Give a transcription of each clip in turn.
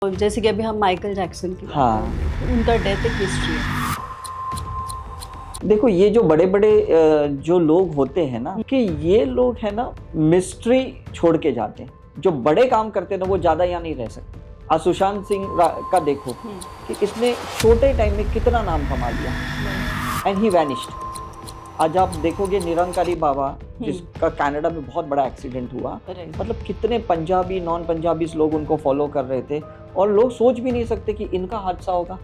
और जैसे कि अभी हम माइकल जैक्सन की बात हाँ करें, उनका डेथ एक हिस्ट्री है। देखो, ये जो बड़े बड़े जो लोग होते हैं ना, कि ये लोग है ना मिस्ट्री छोड़ के जाते हैं। जो बड़े काम करते हैं ना, वो ज़्यादा यहाँ नहीं रह सकते। आज सुशांत सिंह का देखो कि इसने छोटे टाइम में कितना नाम कमा लिया, एंड ही वैनिश्ड। आज आप देखोगे निरंकारी बाबा, जिसका कनाडा में बहुत बड़ा एक्सीडेंट हुआ, मतलब कितने पंजाबी नॉन पंजाबीज लोग उनको फॉलो कर रहे थे, और लोग सोच भी नहीं सकते कि इनका हादसा होगा।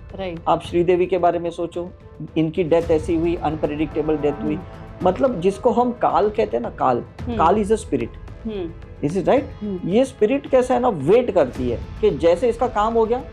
आप श्रीदेवी के बारे में सोचो, इनकी डेथ ऐसी हुई, अनप्रेडिक्टेबल डेथ हुई। मतलब जिसको हम काल कहते हैं ना, काल is a spirit, is it right? ये स्पिरिट कैसा है ना, वेट करती है कि जैसे इसका काम हो गया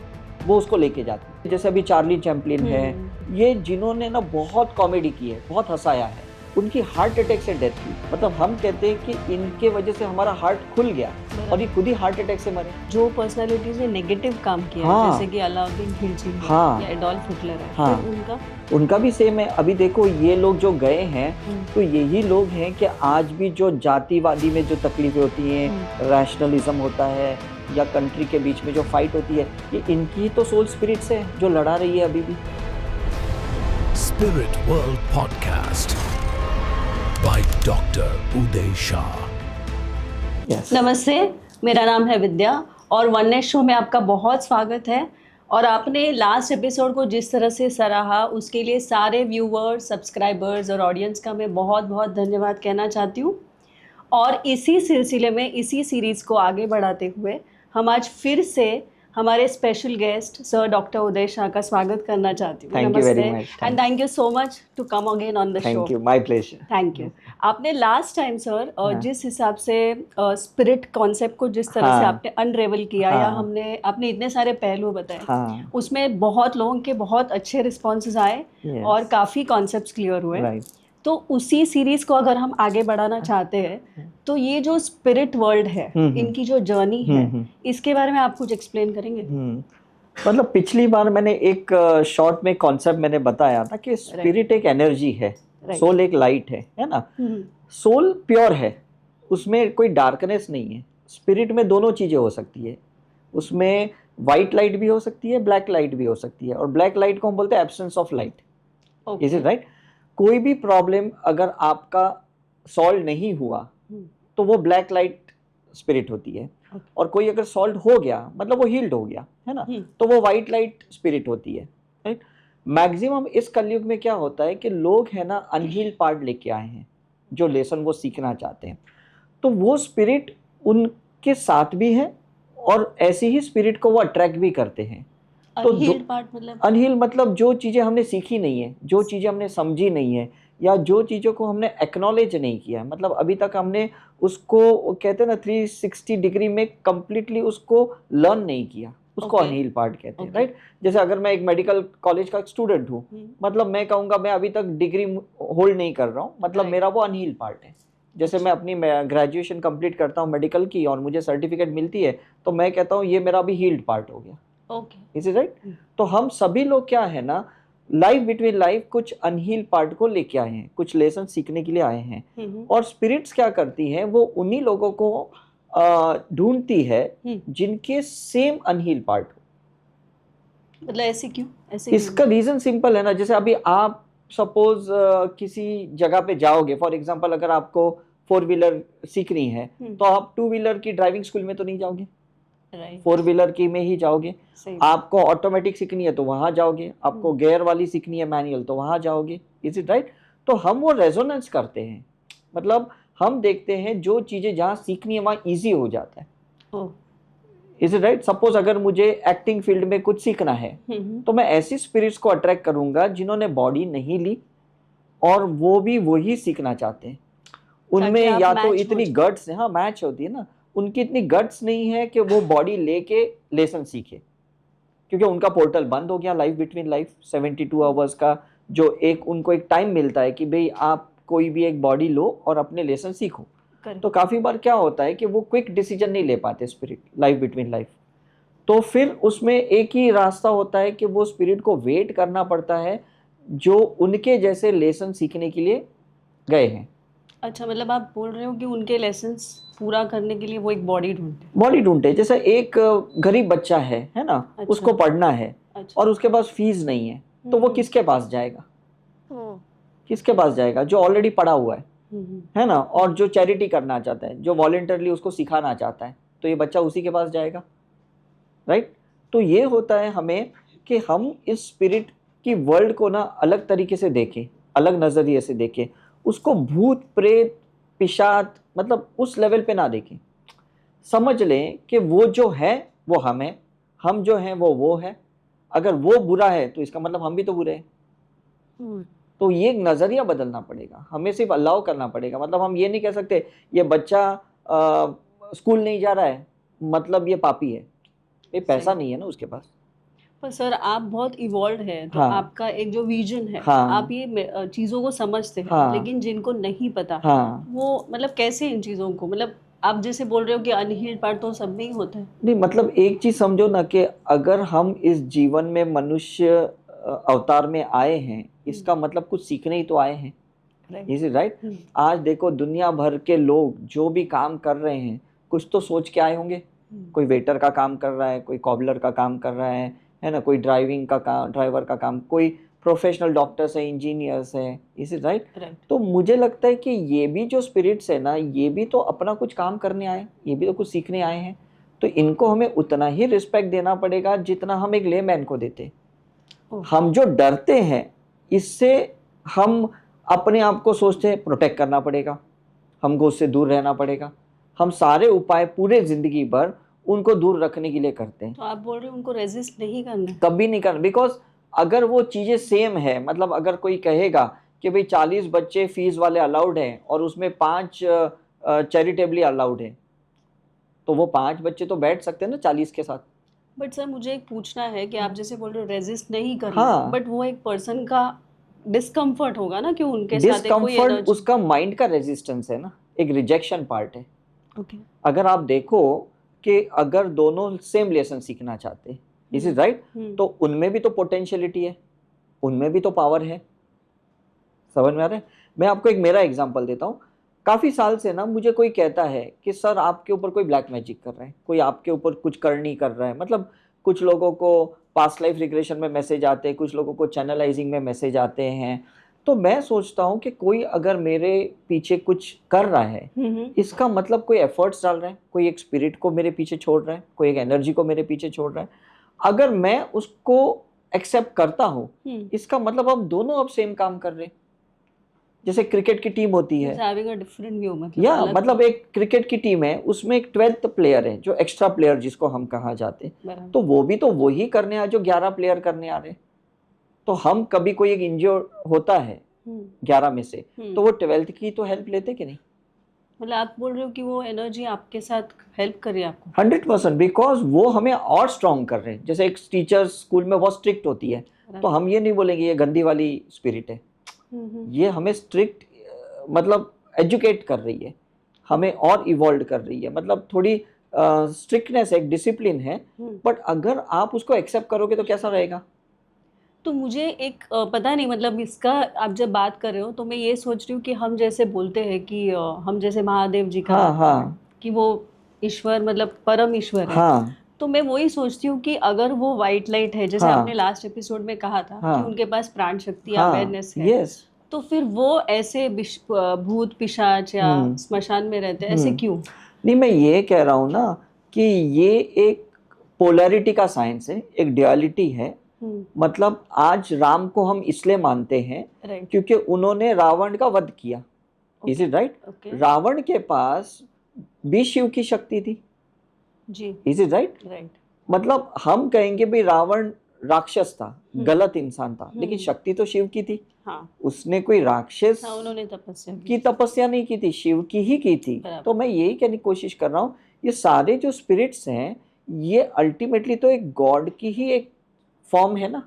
वो उसको लेके जाती है। जैसे अभी चार्ली चैपलिन है, ये जिन्होंने ना बहुत कॉमेडी की है, बहुत हंसाया है, उनकी हार्ट अटैक से डेथ हुई। मतलब हम कहते हैं कि इनके वजह से हमारा हार्ट खुल गया, और ये खुद ही हार्ट अटैक से मरे। जो पर्सनालिटीज ने नेगेटिव काम किया है, जैसे कि अलाउद्दीन खिलजी या एडोल्फ हिटलर है, उनका भी सेम है। अभी देखो, ये लोग जो गए हैं, तो यही लोग हैं कि आज भी जो जातिवादी में जो तकलीफें होती हैं, रैशनलिज्म होता है, या कंट्री के बीच में जो फाइट होती है, ये इनकी तो सोल स्पिरिट्स है जो लड़ा रही है अभी भी। Spirit world podcast by doctor Uday Shah. नमस्ते, मेरा नाम है विद्या और वननेस शो में आपका बहुत स्वागत है। और आपने लास्ट एपिसोड को जिस तरह से सराहा, उसके लिए सारे व्यूवर्स, सब्सक्राइबर्स और ऑडियंस का मैं बहुत बहुत धन्यवाद कहना चाहती हूँ। और इसी सिलसिले में, इसी सीरीज़ को आगे बढ़ाते हुए हम आज फिर से हमारे special guest sir doctor Uday Shah का स्वागत करना चाहती हूँ। नमस्ते and thank you so much to come again on the show. Thank you, my pleasure. Thank you. आपने लास्ट टाइम सर जिस हिसाब से स्पिरिट कॉन्सेप्ट को जिस तरह से आपने अनरेवल किया, या आपने इतने सारे पहलू बताए, उसमें बहुत लोगों के बहुत अच्छे रिस्पॉन्सेज आए और काफ़ी कॉन्सेप्ट्स क्लियर हुए। तो उसी सीरीज को अगर हम आगे बढ़ाना चाहते हैं, तो ये जो स्पिरिट वर्ल्ड है, इनकी जो जर्नी है, इसके बारे में आप कुछ एक्सप्लेन करेंगे? मतलब पिछली बार मैंने एक शॉर्ट में कॉन्सेप्ट मैंने बताया था कि स्पिरिट एक एनर्जी है, सोल एक लाइट है ना। सोल प्योर है, उसमें कोई डार्कनेस नहीं है। स्पिरिट में दोनों चीज़ें हो सकती है, उसमें वाइट लाइट भी हो सकती है, ब्लैक लाइट भी हो सकती है। और ब्लैक लाइट को हम बोलते हैं absence of light. Is it right? कोई भी प्रॉब्लम अगर आपका सॉल्व नहीं हुआ, तो वो ब्लैक लाइट स्पिरिट होती है। और कोई अगर सॉल्व हो गया, मतलब वो हील्ड हो गया, है ना, तो वो वाइट लाइट स्पिरिट होती है। राइट? मैक्सिमम इस कलयुग में क्या होता है कि लोग है ना अनहील्ड पार्ट लेके आए हैं, जो लेसन वो सीखना चाहते हैं। तो वो स्पिरिट उनके साथ भी है, और ऐसी ही स्पिरिट को वो अट्रैक्ट भी करते हैं। तो अनहील्ड मतलब जो चीज़ें हमने सीखी नहीं है, जो चीज़ें हमने समझी नहीं है, या जो चीज़ों को हमने एक्नॉलेज नहीं किया है। मतलब अभी तक हमने उसको, कहते हैं ना, 360 डिग्री में कंप्लीटली उसको लर्न नहीं किया, उसको अनहील्ड पार्ट कहते हैं। राइट? जैसे अगर मैं एक मेडिकल कॉलेज का स्टूडेंट हूँ, मतलब मैं कहूँगा मैं अभी तक डिग्री होल्ड नहीं कर रहा हूँ, मतलब मेरा वो अनहील्ड पार्ट है। जैसे मैं अपनी ग्रेजुएशन कंप्लीट करता हूँ मेडिकल की, और मुझे सर्टिफिकेट मिलती है, तो मैं कहता हूँ ये मेरा अभी हील्ड पार्ट हो गया। Is it right? तो हम सभी लोग क्या है ना, लाइफ बिटवीन लाइफ कुछ अनहील्ड पार्ट को लेके आए हैं, कुछ लेसन सीखने के लिए आए हैं। और स्पिरिट्स क्या करती हैं, वो उन्हीं लोगों को ढूंढती है जिनके सेम अनहील्ड पार्ट हो। मतलब ऐसे क्यों? इसका रीजन सिंपल है ना। जैसे अभी आप सपोज किसी जगह पे जाओगे, फॉर एग्जांपल अगर आपको 4 व्हीलर सीखनी है, तो आप 2 व्हीलर की ड्राइविंग स्कूल में तो नहीं जाओगे, 4 व्हीलर की में ही जाओगे। आपको ऑटोमेटिक सीखनी है तो वहां जाओगे, आपको गियर वाली सीखनी है मैनुअल, तो वहां जाओगे। Is it right? तो हम वो रेजोनेंस करते हैं, मतलब हम देखते हैं जो चीजें जहां सीखनी है वहां इजी हो जाता है। Is it right? सपोज अगर मुझे एक्टिंग फील्ड में कुछ सीखना है, तो मैं ऐसी स्पिरिट्स को अट्रैक्ट करूंगा जिन्होंने बॉडी नहीं ली और वो भी वही सीखना चाहते हैं। उनमें या तो इतनी गट्स, हाँ मैच होती है ना, उनकी इतनी गट्स नहीं है कि वो बॉडी लेके लेसन सीखे, क्योंकि उनका पोर्टल बंद हो गया लाइफ बिटवीन लाइफ 72 आवर्स का, जो एक उनको एक टाइम मिलता है कि भाई आप कोई भी एक बॉडी लो और अपने लेसन सीखो। तो काफी बार क्या होता है कि वो क्विक डिसीजन नहीं ले पाते स्पिरिट लाइफ बिटवीन लाइफ। तो फिर उसमें एक ही रास्ता होता है कि वो स्पिरिट को वेट करना पड़ता है जो उनके जैसे लेसन सीखने के लिए गए हैं। अच्छा, मतलब आप बोल रहे हो कि उनके लेसन्स पूरा करने के लिए वो एक बॉडी ढूंढते हैं। बॉडी ढूंढते हैं। जैसे एक गरीब बच्चा है ना, अच्छा। उसको पढ़ना है अच्छा। और उसके पास फीस नहीं है, तो वो किसके पास जाएगा? ओ, किसके पास जाएगा? जो ऑलरेडी पढ़ा हुआ हम्म, है ना, और जो चैरिटी करना चाहता है, जो वॉलेंटरली उसको सिखाना चाहता है, तो ये बच्चा उसी के पास जाएगा, राइट? तो ये होता है हमें कि हम इस स्पिरिट की वर्ल्ड को ना अलग तरीके से देखें, अलग नजरिए से देखें, उसको भूत प्रेत पिशाच मतलब उस लेवल पे ना देखें। समझ लें कि वो जो है वो हम है, हम जो हैं वो है। अगर वो बुरा है तो इसका मतलब हम भी तो बुरे हैं। तो ये एक नजरिया बदलना पड़ेगा, हमें सिर्फ अलाउ करना पड़ेगा। मतलब हम ये नहीं कह सकते ये बच्चा स्कूल नहीं जा रहा है मतलब ये पापी है, ये पैसा नहीं है ना उसके पास। पर सर आप बहुत इवॉल्व है, तो हाँ। आपका एक जो विजन है, हाँ। आप ये चीज़ों को समझते हैं। हाँ। लेकिन जिनको नहीं पता, हाँ। वो मतलब कैसे इन चीज़ों को, मतलब आप जैसे बोल रहे हो कि अनहील्ड पार्ट तो सब में ही होता है। नहीं, मतलब एक चीज समझो ना कि अगर हम इस जीवन में मनुष्य अवतार में आए हैं, इसका मतलब कुछ सीखने ही तो आए हैं। Is it right? आज देखो दुनिया भर के लोग जो भी काम कर रहे हैं कुछ तो सोच के आए होंगे। कोई वेटर का काम कर रहा है, कोई कॉबलर का काम कर रहा है ना, कोई ड्राइविंग का काम, ड्राइवर का काम, कोई प्रोफेशनल डॉक्टर्स है, इंजीनियर्स है। Is it right? तो मुझे लगता है कि ये भी जो स्पिरिट्स है ना, ये भी तो अपना कुछ काम करने आए, ये भी तो कुछ सीखने आए हैं। तो इनको हमें उतना ही रिस्पेक्ट देना पड़ेगा जितना हम एक लेमैन को देते। हम जो डरते हैं इससे हम अपने आप को सोचते हैं प्रोटेक्ट करना पड़ेगा, हमको उससे दूर रहना पड़ेगा। हम सारे उपाय पूरे जिंदगी भर उनको दूर रखने के लिए करते हैं। तो आप बोल रहे हो उनको रेजिस्ट नहीं करना? कभी नहीं करना, बिकॉज अगर वो चीजें सेम है, मतलब अगर कोई कहेगा कि भाई 40 बच्चे फीस वाले अलाउड हैं और उसमें 5 चैरिटेबली अलाउड है, तो वो 5 बच्चे तो बैठ सकते हैं ना 40 के साथ। बट सर मुझे एक पूछना है कि आप जैसे बोल रहे हो रेजिस्ट नहीं करना, हाँ। बट वो एक पर्सन का डिस्कम्फर्ट होगा ना कि उनके साथ कोई डिस्कम्फर्ट एनर्जी। उसका माइंड का रेजिस्टेंस है ना, एक रिजेक्शन पार्ट है। ओके। अगर आप देखो कि अगर दोनों सेम लेसन सीखना चाहते हैं, इज इट राइट, तो उनमें भी तो पोटेंशियलिटी है, उनमें भी तो पावर है। समझ में आ रहा है? मैं आपको एक मेरा एग्जांपल देता हूँ। काफ़ी साल से ना मुझे कोई कहता है कि सर आपके ऊपर कोई ब्लैक मैजिक कर रहा है, कोई आपके ऊपर कुछ करनी कर रहा है। मतलब कुछ लोगों को पास्ट लाइफ रिग्रेशन में मैसेज आते हैं, कुछ लोगों को चैनलाइजिंग में मैसेज आते हैं। तो मैं सोचता हूँ कि कोई अगर मेरे पीछे कुछ कर रहा है, इसका मतलब कोई एफर्ट्स डाल रहा है, कोई एक स्पिरिट को मेरे पीछे छोड़ रहा है, कोई एक एनर्जी को मेरे पीछे छोड़ रहा है। अगर मैं उसको एक्सेप्ट करता हूँ, इसका मतलब हम दोनों अब सेम काम कर रहे हैं। जैसे क्रिकेट की टीम होती है, डिफरेंट व्यू, मतलब एक क्रिकेट की टीम है, उसमें एक 12th प्लेयर है जो एक्स्ट्रा प्लेयर जिसको हम कहा जाते हैं, तो वो भी तो वही करने आ जो 11 प्लेयर करने आ रहे। तो हम कभी कोई एक इंजर्ड होता है 11 में से, तो वो 12th की तो हेल्प लेते कि नहीं? मतलब आप बोल रहे हो कि वो एनर्जी आपके साथ हेल्प कर रही है आपको? 100%, बिकॉज वो हमें और स्ट्रॉन्ग कर रहे हैं। जैसे एक टीचर स्कूल में बहुत स्ट्रिक्ट होती है, तो हम ये नहीं बोलेंगे ये गंदी वाली स्पिरिट है, ये हमें स्ट्रिक्ट मतलब एजुकेट कर रही है, हमें और इवॉल्व कर रही है। मतलब थोड़ी स्ट्रिक्टनेस एक डिसिप्लिन है, बट अगर आप उसको एक्सेप्ट करोगे तो कैसा रहेगा? तो मुझे एक पता नहीं, मतलब इसका आप जब बात कर रहे हो तो मैं ये सोच रही हूँ कि हम जैसे बोलते हैं कि हम जैसे महादेव जी का कि वो ईश्वर मतलब परम ईश्वर है। तो मैं वही सोचती हूँ कि अगर वो वाइट लाइट है, जैसे आपने लास्ट एपिसोड में कहा था कि उनके पास प्राण शक्ति अवेयरनेस है, तो फिर वो ऐसे भूत पिशाच या स्मशान में रहते हैं, ऐसे क्यों? नहीं, मैं ये कह रहा हूँ ना कि ये एक पोलैरिटी का साइंस है, एक ड्युअलिटी है। मतलब आज राम को हम इसलिए मानते हैं क्योंकि उन्होंने रावण का वध किया। Is it right? रावण के पास भी शिव की शक्ति थी जी। Is it right? मतलब हम कहेंगे भाई रावण राक्षस था, गलत इंसान था, लेकिन शक्ति तो शिव की थी। उसने कोई राक्षस उन्होंने तपस्या नहीं की थी, शिव की ही की थी। तो मैं यही कहने की कोशिश कर रहा हूँ, ये सारे जो स्पिरिट्स हैं ये अल्टीमेटली तो एक गॉड की ही एक फॉर्म है ना,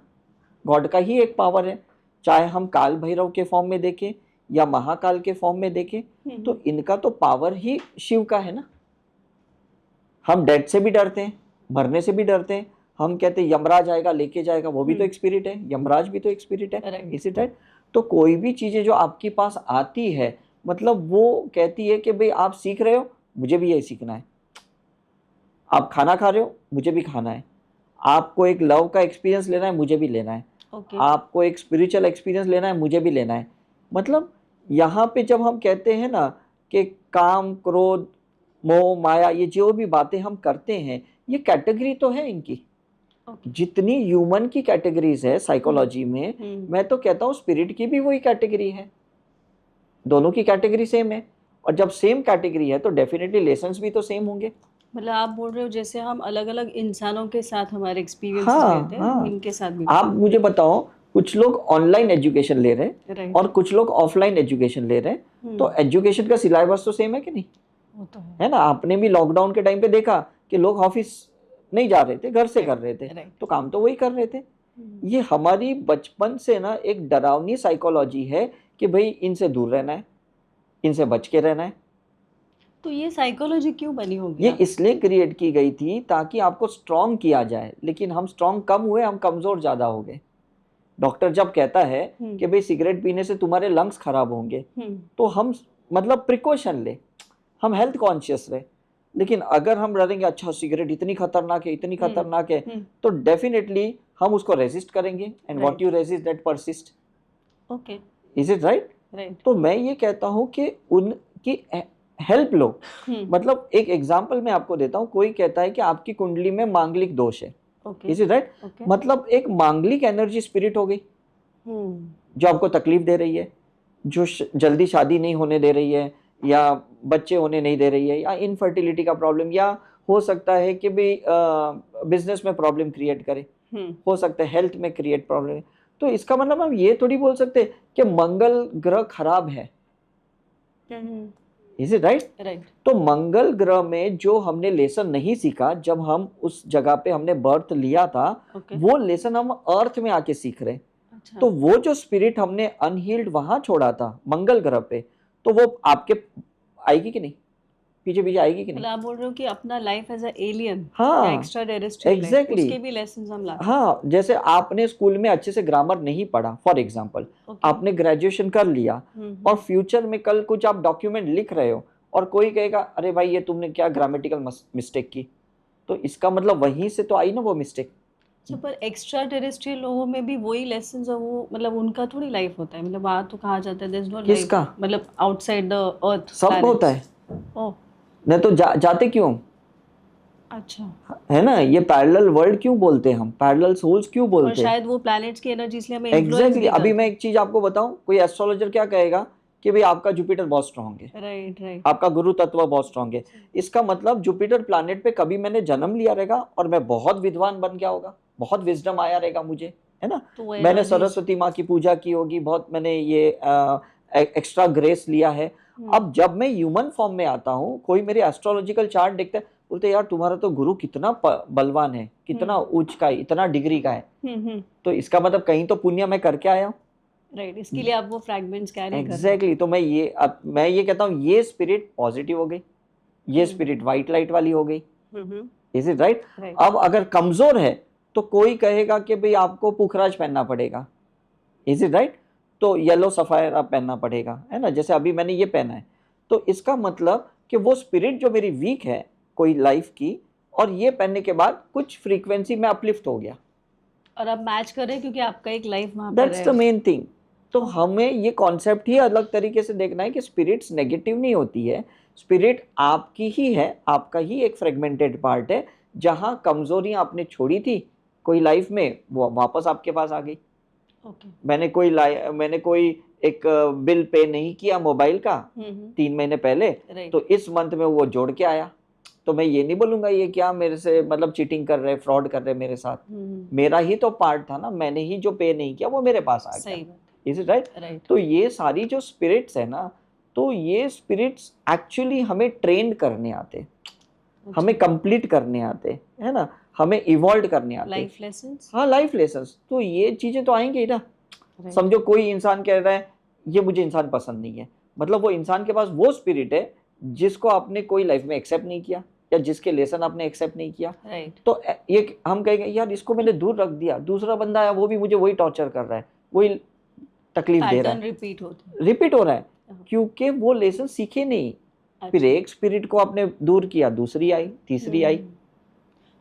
गॉड का ही एक पावर है। चाहे हम काल भैरव के फॉर्म में देखें या महाकाल के फॉर्म में देखें, तो इनका तो पावर ही शिव का है ना। हम डेड से भी डरते हैं, मरने से भी डरते हैं। हम कहते हैं यमराज आएगा लेके जाएगा, वो भी तो एक स्पिरिट है, यमराज भी तो एक स्पिरिट है। इसी टाइप तो कोई भी चीजें जो आपके पास आती है, मतलब वो कहती है कि भाई आप सीख रहे हो, मुझे भी यही सीखना है। आप खाना खा रहे हो, मुझे भी खाना है। आपको एक लव का एक्सपीरियंस लेना है, मुझे भी लेना है। ओके आपको एक स्पिरिचुअल एक्सपीरियंस लेना है, मुझे भी लेना है। मतलब यहाँ पे जब हम कहते हैं ना कि काम, क्रोध, मोह, माया, ये जो भी बातें हम करते हैं, ये कैटेगरी तो है इनकी। ओके जितनी ह्यूमन की कैटेगरीज है साइकोलॉजी में, मैं तो कहता हूँ स्पिरिट की भी वही कैटेगरी है। दोनों की कैटेगरी सेम है, और जब सेम कैटेगरी है तो डेफिनेटली लेसन्स भी तो सेम होंगे। मतलब आप बोल रहे हो जैसे हम अलग अलग इंसानों के साथ हमारे एक्सपीरियंसेस हाँ रहते हैं, हाँ, इनके साथ भी। आप मुझे बताओ, कुछ लोग ऑनलाइन एजुकेशन ले रहे हैं राइट और कुछ लोग ऑफलाइन एजुकेशन ले रहे हैं, तो एजुकेशन का सिलेबस तो सेम है कि नहीं? वो तो है। है ना? आपने भी लॉकडाउन के टाइम पे देखा कि लोग ऑफिस नहीं जा रहे थे, घर से कर रहे थे, राइट तो काम तो वही कर रहे थे। ये हमारी बचपन से ना एक डरावनी साइकोलॉजी है कि भाई इनसे दूर रहना है, इनसे बच के रहना है। तो ये साइकोलॉजी क्यों बनी होगी? ये इसलिए क्रिएट की गई थी ताकि आपको स्ट्रांग किया जाए, लेकिन हम स्ट्रांग कम हुए, हम कमजोर ज्यादा हो गए। डॉक्टर जब कहता है कि भाई सिगरेट पीने से तुम्हारे लंग्स खराब होंगे, तो हम मतलब प्रिकॉशन ले, हम हेल्थ कॉन्शियस रहे। लेकिन अगर हम रहेंगे अच्छा सिगरेट इतनी खतरनाक है, इतनी खतरनाक है, तो डेफिनेटली हम उसको रेजिस्ट करेंगे, and what you resist that persist. Okay is it right? Right तो मैं ये कहता हूँ कि उनकी हेल्प लो। मतलब एक एग्जांपल मैं आपको देता हूँ, कोई कहता है कि आपकी कुंडली में मांगलिक दोष है, ओके इज इट राइट? मतलब एक मांगलिक एनर्जी स्पिरिट हो गई जो आपको तकलीफ दे रही है, जो जल्दी शादी नहीं होने दे रही है, या बच्चे होने नहीं दे रही है, या इनफर्टिलिटी का प्रॉब्लम, या हो सकता है कि भी बिजनेस में प्रॉब्लम क्रिएट करे, हो सकता है हेल्थ में क्रिएट प्रॉब्लम। तो इसका मतलब हम ये थोड़ी बोल सकते कि मंगल ग्रह खराब है, इज इट राइट? राइट तो मंगल ग्रह में जो हमने लेसन नहीं सीखा, जब हम उस जगह पे हमने बर्थ लिया था, वो लेसन हम अर्थ में आके सीख रहे। अच्छा तो वो जो स्पिरिट हमने अनहील्ड वहां छोड़ा था मंगल ग्रह पे, तो वो आपके आएगी कि नहीं, पीछे पीछे आएगी कि नहीं? मतलब आप बोल रहे हो कि अपना लाइफ एज अ एलियन हाँ, या एक्स्ट्रा टेरेस्ट्रियल exactly. उसके भी लेसन्स हम लाते हैं। हाँ, जैसे आपने स्कूल में अच्छे से ग्रामर नहीं पढ़ा, फॉर एग्जाम्पल, आपने ग्रेजुएशन कर लिया, और फ्यूचर में कल कुछ आप डॉक्यूमेंट लिख रहे हो और कोई कहेगा अरे भाई ये तुमने क्या ग्रामेटिकल मिस्टेक की, तो इसका मतलब वहीं से तो आई ना वो मिस्टेक। अच्छा, पर एक्स्ट्रा टेरेस्ट्रियल लोगों में भी वही लेसन्स है, वो मतलब उनका थोड़ी लाइफ होता है, मतलब वहाँ तो कहा जाता है देयर इज नो लाइफ, किसका? मतलब आउटसाइड द अर्थ सब होता है, ओह नहीं तो जाते क्यों? अच्छा, है ना, ये पैरेलल वर्ल्ड क्यों बोलते हैं हम, पैरेलल सोल्स क्यों और बोलते हैं? शायद वो प्लैनेट्स की एनर्जी इसलिए हमें इन्फ्लुएंस एग्जैक्टली। भी अभी करती मैं एक चीज आपको बताऊं, कोई एस्ट्रोलॉजर क्या कहेगा कि भाई आपका जुपिटर बहुत स्ट्रांग है, है। राइट राइट आपका गुरु तत्व बहुत स्ट्रांग है। इसका मतलब जुपिटर प्लैनेट पे कभी मैंने जन्म लिया रहेगा और मैं बहुत विद्वान बन गया होगा, बहुत विजडम आया रहेगा मुझे, है ना, तो वो मैंने एनर्जी सरस्वती माँ की पूजा की होगी, बहुत मैंने ये एक्स्ट्रा ग्रेस लिया है। अब जब मैं ह्यूमन फॉर्म में आता हूँ, कोई मेरे एस्ट्रोलॉजिकल चार्ट देखता है, बोलते यार तुम्हारा तो गुरु कितना बलवान है, कितना उच्च का है, इतना डिग्री का है, तो इसका मतलब कहीं तो पुण्य मैं करके आया हूँ। राइट, इसके लिए आप वो फ्रैगमेंट्स कैरी कर रहे एग्जैक्टली। तो मैं ये कहता हूँ ये स्पिरिट पॉजिटिव हो गई, ये स्पिरिट व्हाइट लाइट वाली हो गई, इज इट राइट? अब अगर कमजोर है तो कोई कहेगा कि भाई आपको पुखराज पहनना पड़ेगा, इज इट राइट? तो येलो सफायर आप पहनना पड़ेगा, है ना, जैसे अभी मैंने ये पहना है। तो इसका मतलब कि वो स्पिरिट जो मेरी वीक है कोई लाइफ की, और ये पहनने के बाद कुछ फ्रीक्वेंसी में अपलिफ्ट हो गया, और आप मैच कर रहे हैं क्योंकि आपका एक लाइफ वहां पर है। That's the main thing. तो हमें ये कॉन्सेप्ट ही अलग तरीके से देखना है कि स्पिरिट्स नेगेटिव नहीं होती है, स्पिरिट आपकी ही है, आपका ही एक फ्रेगमेंटेड पार्ट है, जहां कमजोरियां आपने छोड़ी थी कोई लाइफ में, वो वापस आपके पास आ गई। मैंने कोई एक बिल पे नहीं किया मोबाइल का 3 महीने पहले, तो इस मंथ में वो जोड़ के आया, तो मैं ये नहीं बोलूंगा ये क्या मेरे से मतलब चीटिंग कर रहे, फ्रॉड कर रहे मेरे साथ, मेरा ही तो पार्ट था ना, मैंने ही जो पे नहीं किया वो मेरे पास आ गया, इज इट राइट? तो ये सारी जो स्पिरिट्स है ना, तो ये स्पिरिट्स एक्चुअली हमें ट्रेन करने आते, हमें कंप्लीट करने आते, है ना, हमें इवॉल्व करने आते, लाइफ लेसन्स। हाँ, लाइफ लेसन्स। तो ये चीजें तो आएंगी ना। समझो कोई इंसान कह रहा है ये मुझे इंसान पसंद नहीं है, मतलब वो इंसान के पास वो स्पिरिट है जिसको आपने कोई लाइफ में एक्सेप्ट नहीं किया, या जिसके लेसन आपने एक्सेप्ट नहीं किया। तो ये हम कहेंगे यार इसको मैंने दूर रख दिया, दूसरा बंदा आया वो भी मुझे वही टॉर्चर कर रहा है, वही तकलीफ दे रहा है, रिपीट हो रहा है, क्योंकि वो लेसन सीखे नहीं, फिर एक स्पिरिट को आपने दूर किया, दूसरी आई, तीसरी आई।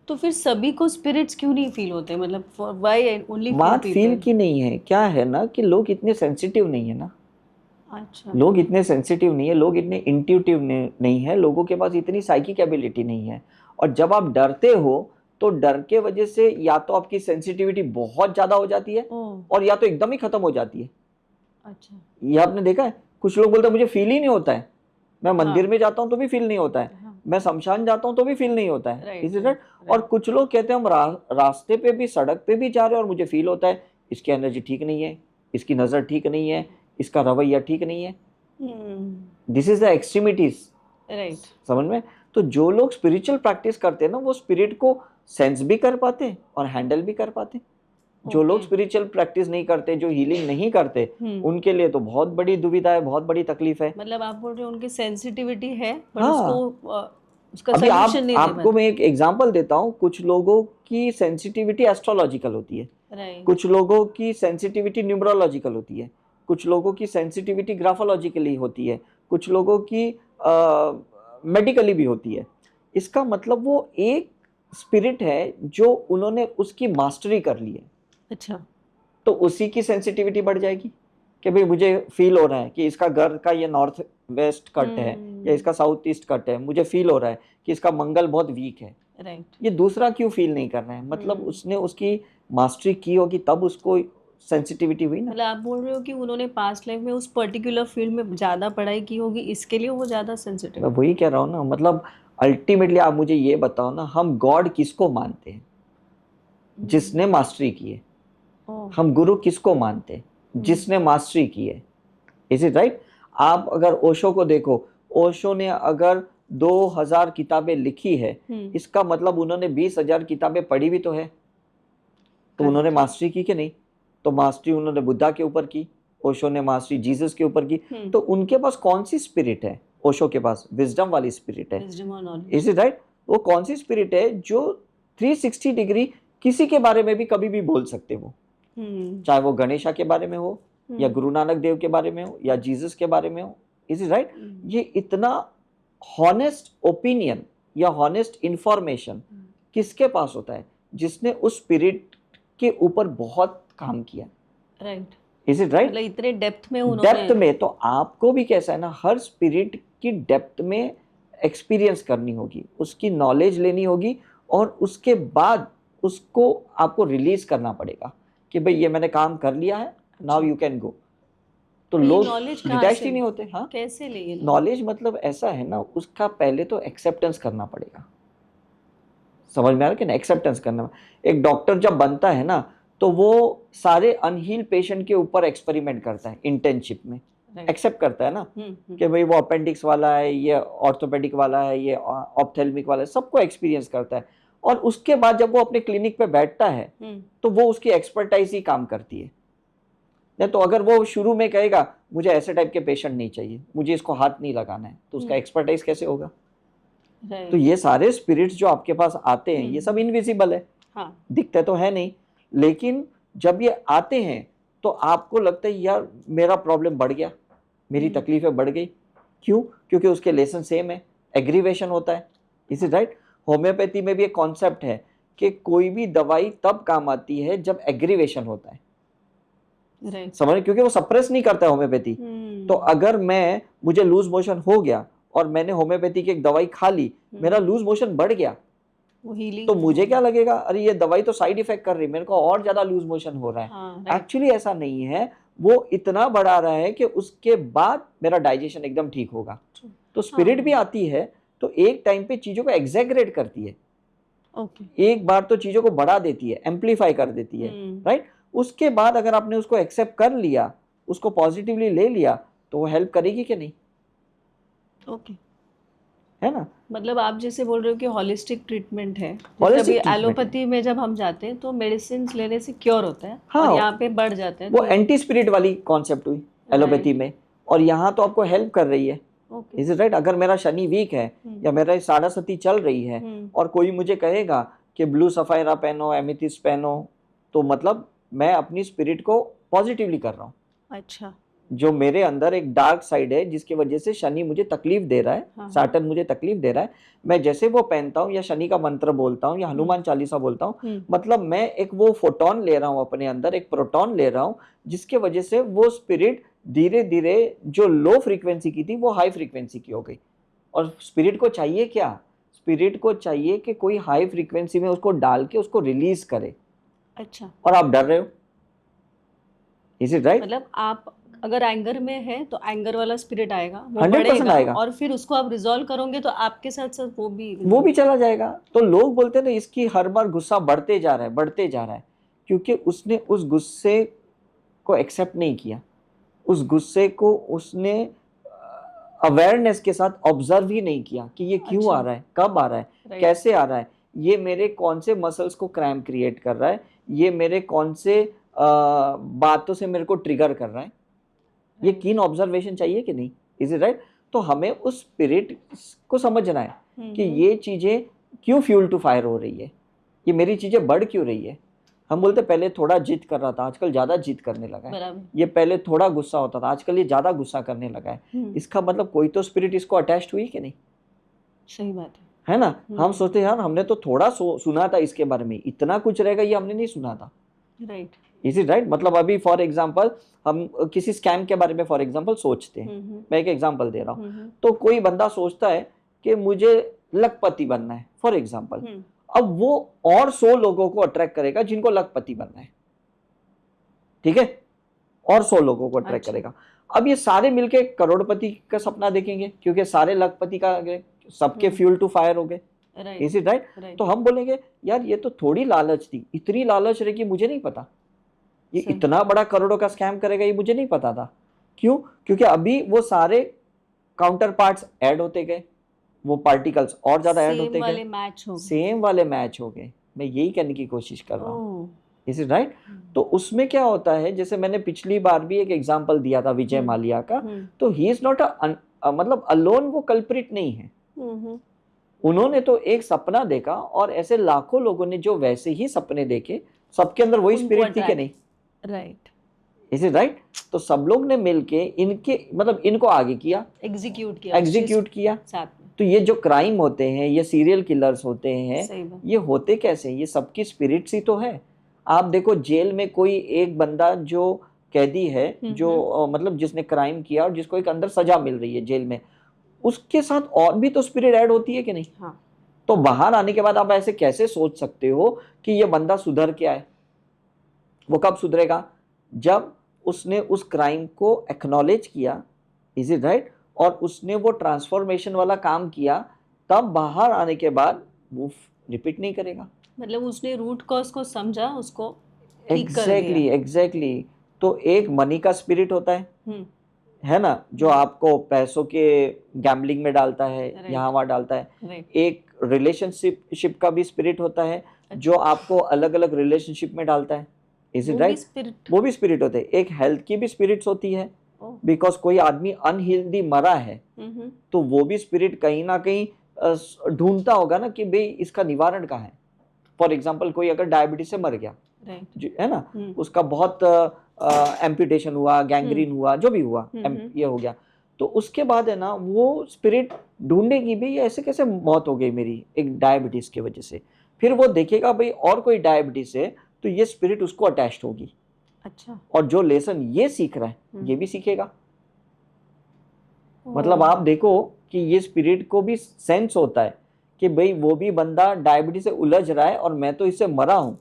तो फिर सभी को स्पिरिट्स क्यों नहीं फील होते, मतलब व्हाई ओनली बात फील की नहीं है, क्या है ना कि लोग इतने सेंसिटिव नहीं है ना। अच्छा, लोग इतने सेंसिटिव नहीं है, लोग इतने इंट्यूटिव नहीं है, लोगों के पास इतनी साइकिक एबिलिटी नहीं है। और जब आप डरते हो तो डर के वजह से या तो आपकी सेंसिटिविटी बहुत ज्यादा हो जाती है और या तो एकदम ही खत्म हो जाती है। अच्छा, ये आपने देखा है, कुछ लोग बोलते हैं मुझे फील ही नहीं होता है, मैं मंदिर में जाता हूँ तो भी फील नहीं होता है, मैं शमशान जाता हूँ तो भी फील नहीं होता है, इज इट? और कुछ लोग कहते हैं हम रास्ते पे भी, सड़क पे भी जा रहे हैं और मुझे फील होता है इसकी एनर्जी ठीक नहीं है, इसकी नजर ठीक नहीं है, इसका रवैया ठीक नहीं है। This is the extremities, right. समझ में? तो जो लोग स्पिरिचुअल प्रैक्टिस करते हैं ना, वो स्पिरिट को सेंस भी कर पाते और हैंडल भी कर पाते। जो लोग स्पिरिचुअल प्रैक्टिस नहीं करते, जो हीलिंग नहीं करते, उनके लिए तो बहुत बड़ी दुविधा है, बहुत बड़ी तकलीफ है। मतलब आप बोल रहे हो उनकी सेंसिटिविटी है पर हाँ। उसका अभी सॉल्यूशन नहीं दे आपको मैं एक एग्जांपल देता हूँ। कुछ लोगों की सेंसिटिविटी एस्ट्रोलॉजिकल होती है, राइट। कुछ लोगों की सेंसिटिविटी न्यूमरोलॉजिकल होती है, कुछ लोगों की सेंसिटिविटी ग्राफोलॉजिकली होती है, कुछ लोगों की मेडिकली भी होती है। इसका मतलब वो एक स्पिरिट है जो उन्होंने उसकी मास्टरी कर ली है। अच्छा, तो उसी की सेंसिटिविटी बढ़ जाएगी कि भाई मुझे फील हो रहा है कि इसका घर का ये नॉर्थ वेस्ट कट है या इसका साउथ ईस्ट कट है, मुझे फील हो रहा है कि इसका मंगल बहुत वीक है। राइट। ये दूसरा क्यों फील नहीं कर रहा है? मतलब उसने उसकी मास्टरी की होगी तब उसको सेंसिटिविटी हुई ना। मतलब आप बोल रहे हो कि उन्होंने पास्ट लाइफ में उस पर्टिकुलर फील्ड में ज़्यादा पढ़ाई की होगी, इसके लिए वो ज़्यादा मैं सेंसिटिव। वही कह रहा हूँ ना, मतलब अल्टीमेटली आप मुझे ये बताओ ना, हम गॉड किसको मानते हैं? जिसने मास्टरी की है। हम गुरु किसको मानते हैं? जिसने मास्टरी की है। Is it right? आप अगर ओशो को देखो, ओशो ने अगर 2000 किताबें लिखी है, इसका मतलब उन्होंने 20,000 किताबें पढ़ी भी तो है। तो उन्होंने मास्टरी की कि नहीं? तो मास्टरी उन्होंने बुद्धा के ऊपर की, ओशो ने मास्टरी जीसस के ऊपर की। तो उनके पास कौन सी स्पिरिट है? ओशो के पास विजडम वाली स्पिरिट है। Is it right? वो कौन सी स्पिरिट है जो 360 डिग्री किसी के बारे में भी कभी भी बोल सकते वो, चाहे वो गणेशा के बारे में हो या गुरु नानक देव के बारे में हो या जीसस के बारे में हो। Is it right? ये इतना हॉनेस्ट ओपिनियन या हॉनेस्ट इंफॉर्मेशन किसके पास होता है? जिसने उस स्पिरिट के ऊपर बहुत काम किया। राइट। Is it right? मतलब इतने डेप्थ में उन्होंने, डेप्थ में। तो आपको भी कैसा है ना, हर स्पिरिट की डेप्थ में एक्सपीरियंस करनी होगी, उसकी नॉलेज लेनी होगी और उसके बाद उसको आपको रिलीज करना पड़ेगा कि भाई ये मैंने काम कर लिया है, नाउ यू कैन गो। तो लोग डिटैच ही नहीं होते। हाँ, कैसे ले? नॉलेज मतलब ऐसा है ना, उसका पहले तो एक्सेप्टेंस करना पड़ेगा। समझ में आ रहा है कि ना? एक्सेप्टेंस करना। एक डॉक्टर जब बनता है ना, तो वो सारे अनहील पेशेंट के ऊपर एक्सपेरिमेंट करता है इंटर्नशिप में। एक्सेप्ट करता है ना कि भाई वो अपेंडिक्स वाला है, ये ऑर्थोपेडिक वाला है, ये ऑप्थेल्मिक वाला है, सबको एक्सपीरियंस करता है। और उसके बाद जब वो अपने क्लिनिक पे बैठता है तो वो उसकी एक्सपर्टाइज ही काम करती है। नहीं तो अगर वो शुरू में कहेगा मुझे ऐसे टाइप के पेशेंट नहीं चाहिए, मुझे इसको हाथ नहीं लगाना है, तो उसका एक्सपर्टाइज कैसे होगा? तो ये सारे स्पिरिट्स जो आपके पास आते हैं, ये सब इनविजिबल है। हाँ। दिखते तो है नहीं, लेकिन जब ये आते हैं तो आपको लगता है यार मेरा प्रॉब्लम बढ़ गया, मेरी तकलीफें बढ़ गई। क्यों? क्योंकि उसके लेसन सेम है, एग्रीवेशन होता है। Is it right? होम्योपैथी में भी एक कॉन्सेप्ट है कि कोई भी दवाई तब काम आती है जब एग्रीवेशन होता है। समझ? क्योंकि वो सप्रेस नहीं करता है होम्योपैथी। तो अगर मुझे लूज मोशन हो गया और मैंने होम्योपैथी की एक दवाई खा ली, मेरा लूज मोशन बढ़ गया, तो मुझे क्या लगेगा, अरे ये दवाई तो साइड इफेक्ट कर रही है, मेरे को और ज्यादा लूज मोशन हो रहा है। एक्चुअली ऐसा नहीं है, वो इतना बढ़ा रहा है कि उसके बाद मेरा डाइजेशन एकदम ठीक होगा। तो स्पिरिट भी आती है तो एक टाइम पे चीजों को एग्जैगरेट करती है। एक बार तो चीजों को बढ़ा देती है, एम्पलीफाई कर देती है, राइट? उसके बाद अगर आपने उसको एक्सेप्ट कर लिया, उसको पॉजिटिवली ले लिया, तो वो हेल्प करेगी कि नहीं? है ना? मतलब आप जैसे बोल रहे हो कि होलिस्टिक ट्रीटमेंट है, जैसे अभी एलोपैथी में जब हम जाते हैं तो मेडिसिन लेने से क्योर होता है। हाँ, और यहाँ पे बढ़ जाते हैं। वो एंटी स्पिरिट वाली कॉन्सेप्ट हुई एलोपैथी में, और यहाँ तो आपको हेल्प कर रही है। Is it right? अगर मेरा शनि वीक है या मेरा साढ़ासती चल रही है और कोई मुझे कहेगा कि ब्लू सफायरा पहनो, एमिथिस्ट पहनो, तो मतलब मैं अपनी स्पिरिट को पॉजिटिवली कर रहा हूँ। अच्छा। जो मेरे अंदर एक डार्क साइड है जिसकी वजह से शनि मुझे तकलीफ दे रहा है, हाँ। सैटर्न मुझे तकलीफ दे रहा है, मैं जैसे वो पहनता हूँ या शनि का मंत्र बोलता हूँ या हनुमान चालीसा बोलता हूँ, मतलब मैं एक वो फोटोन ले रहा हूँ अपने अंदर, एक प्रोटॉन ले रहा हूँ, जिसके वजह से वो स्पिरिट धीरे धीरे जो लो फ्रीक्वेंसी की थी वो हाई फ्रीक्वेंसी की हो गई। और स्पिरिट को चाहिए क्या? स्पिरिट को चाहिए कि कोई हाई फ्रीक्वेंसी में उसको डाल के उसको रिलीज करे। अच्छा, और आप डर रहे हो, इज इट राइट? मतलब आप अगर एंगर में है तो एंगर वाला स्पिरिट आएगा, वो 100% बढ़ेगा आएगा। और फिर उसको आप रिजॉल्व करोगे तो आपके साथ साथ वो भी चला जाएगा। तो लोग बोलते हैं ना, इसकी हर बार गुस्सा बढ़ते जा रहा है, बढ़ते जा रहा है, क्योंकि उसने उस गुस्से को एक्सेप्ट नहीं किया, उस गुस्से को उसने अवेयरनेस के साथ ऑब्जर्व ही नहीं किया कि ये क्यों अच्छा। आ रहा है, कब आ रहा है, Right. कैसे आ रहा है, ये मेरे कौन से मसल्स को क्रैम्प क्रिएट कर रहा है, ये मेरे कौन से बातों से मेरे को ट्रिगर कर रहा है, ये कीन ऑब्जर्वेशन चाहिए कि नहीं? Is it right? तो हमें उस स्पिरिट को समझना है कि ये चीजें क्यों फ्यूल टू फायर हो रही है, ये मेरी चीजें बढ़ क्यों रही है। हम बोलते पहले थोड़ा जिद कर रहा था, आजकल ज्यादा जिद करने लगा है। बराबर। ये पहले थोड़ा गुस्सा होता था, आजकल ये ज्यादा गुस्सा करने लगा है। इसका मतलब कोई तो स्पिरिट इसको अटैच्ड हुई कि नहीं? सही बात है। है ना? हम सोचते यार हमने तो थोड़ा सुना था इसके बारे में, इतना कुछ रहेगा ये हमने नहीं सुना था। राइट। Is it right? मतलब अभी फॉर एग्जाम्पल हम किसी स्कैम के बारे में फॉर एग्जाम्पल सोचते हैं, मैं एक एग्जाम्पल दे रहा हूँ, तो कोई बंदा सोचता है कि मुझे लखपति बनना है फॉर एग्जाम्पल। अब वो और 100 लोगों को अट्रैक्ट करेगा जिनको लखपति बनना है, ठीक है, और 100 लोगों को अट्रैक्ट करेगा। अब ये सारे मिलके करोड़पति का सपना देखेंगे, क्योंकि सारे लखपति का सबके फ्यूल टू फायर हो गए। Is it right? तो हम बोलेंगे यार ये तो थोड़ी लालच थी, इतनी लालच रही कि मुझे नहीं पता, ये इतना बड़ा करोड़ों का स्कैम करेगा, ये मुझे नहीं पता था। क्यों? क्योंकि अभी वो सारे काउंटर पार्ट्स ऐड होते गए, वो पार्टिकल्स और ज्यादा ऐड होते गए, सेम वाले मैच हो गए। मैं यही कहने की कोशिश कर रहा हूँ। Is it right? तो उसमें क्या होता है, जैसे मैंने पिछली बार भी एक एग्जांपल दिया था विजय माल्या का, तो ही इज नॉट मतलब अलोन, वो कल्प्रिट नहीं है। उन्होंने तो एक सपना देखा और ऐसे लाखों लोगों ने जो वैसे ही सपने देखे, सबके अंदर वही स्पिरिट थी कि नहीं? राइट। Is it right? तो सब लोग ने मिलके इनके मतलब इनको आगे किया, एग्जीक्यूट किया साथ में। तो ये जो क्राइम होते हैं, ये सीरियल किलर्स होते हैं, ये होते कैसे? ये सबकी स्पिरिट्स ही तो है। आप देखो जेल में कोई एक बंदा जो कैदी है, जो मतलब जिसने क्राइम किया और जिसको एक अंदर सजा मिल रही है जेल में, उसके साथ और भी तो स्पिरिट ऐड होती है कि नहीं? हाँ। तो बाहर आने के बाद आप ऐसे कैसे सोच सकते हो कि ये बंदा सुधर के आए? वो कब सुधरेगा? जब उसने उस क्राइम को एक्नॉलेज किया, इज इट राइट, और उसने वो ट्रांसफॉर्मेशन वाला काम किया, तब बाहर आने के बाद वो रिपीट नहीं करेगा। मतलब उसने रूट कॉज को समझा, उसको ठीक कर दिया। एग्जैक्टली। तो एक मनी का स्पिरिट होता है ना, जो आपको पैसों के गैम्बलिंग में डालता है, यहाँ वहाँ डालता है। एक रिलेशनशिप का भी स्पिरिट होता है, जो आपको अलग अलग रिलेशनशिप में डालता है। Is it right? वो भी स्पिरिट होते हैं। एक हेल्थ की भी स्पिरिट्स होती है, बिकॉज कोई आदमी अनहेल्दी मरा है, तो वो भी स्पिरिट कहीं ना कहीं ढूंढता होगा ना कि भाई इसका निवारण कहाँ है। फॉर एग्जाम्पल कोई अगर डायबिटीज से मर गया, है ना, उसका बहुत एम्पुटेशन हुआ, गैंग्रीन हुआ, जो भी हुआ, ये हो गया, तो उसके बाद है ना वो स्पिरिट ढूंढेगी भाई ऐसे कैसे मौत हो गई मेरी एक डायबिटीज की वजह से। फिर वो देखेगा भाई और कोई डायबिटीज है, तो ये स्पिरिट उसको अटैच्ड होगी। अच्छा। और जो लेसन ये सीख रहा है ये भी सीखेगा। मतलब आप देखो कि ये स्पिरिट को भी सेंस होता है कि भाई वो भी बंदा डायबिटीज से उलझ रहा है और मैं तो इससे मरा हूं,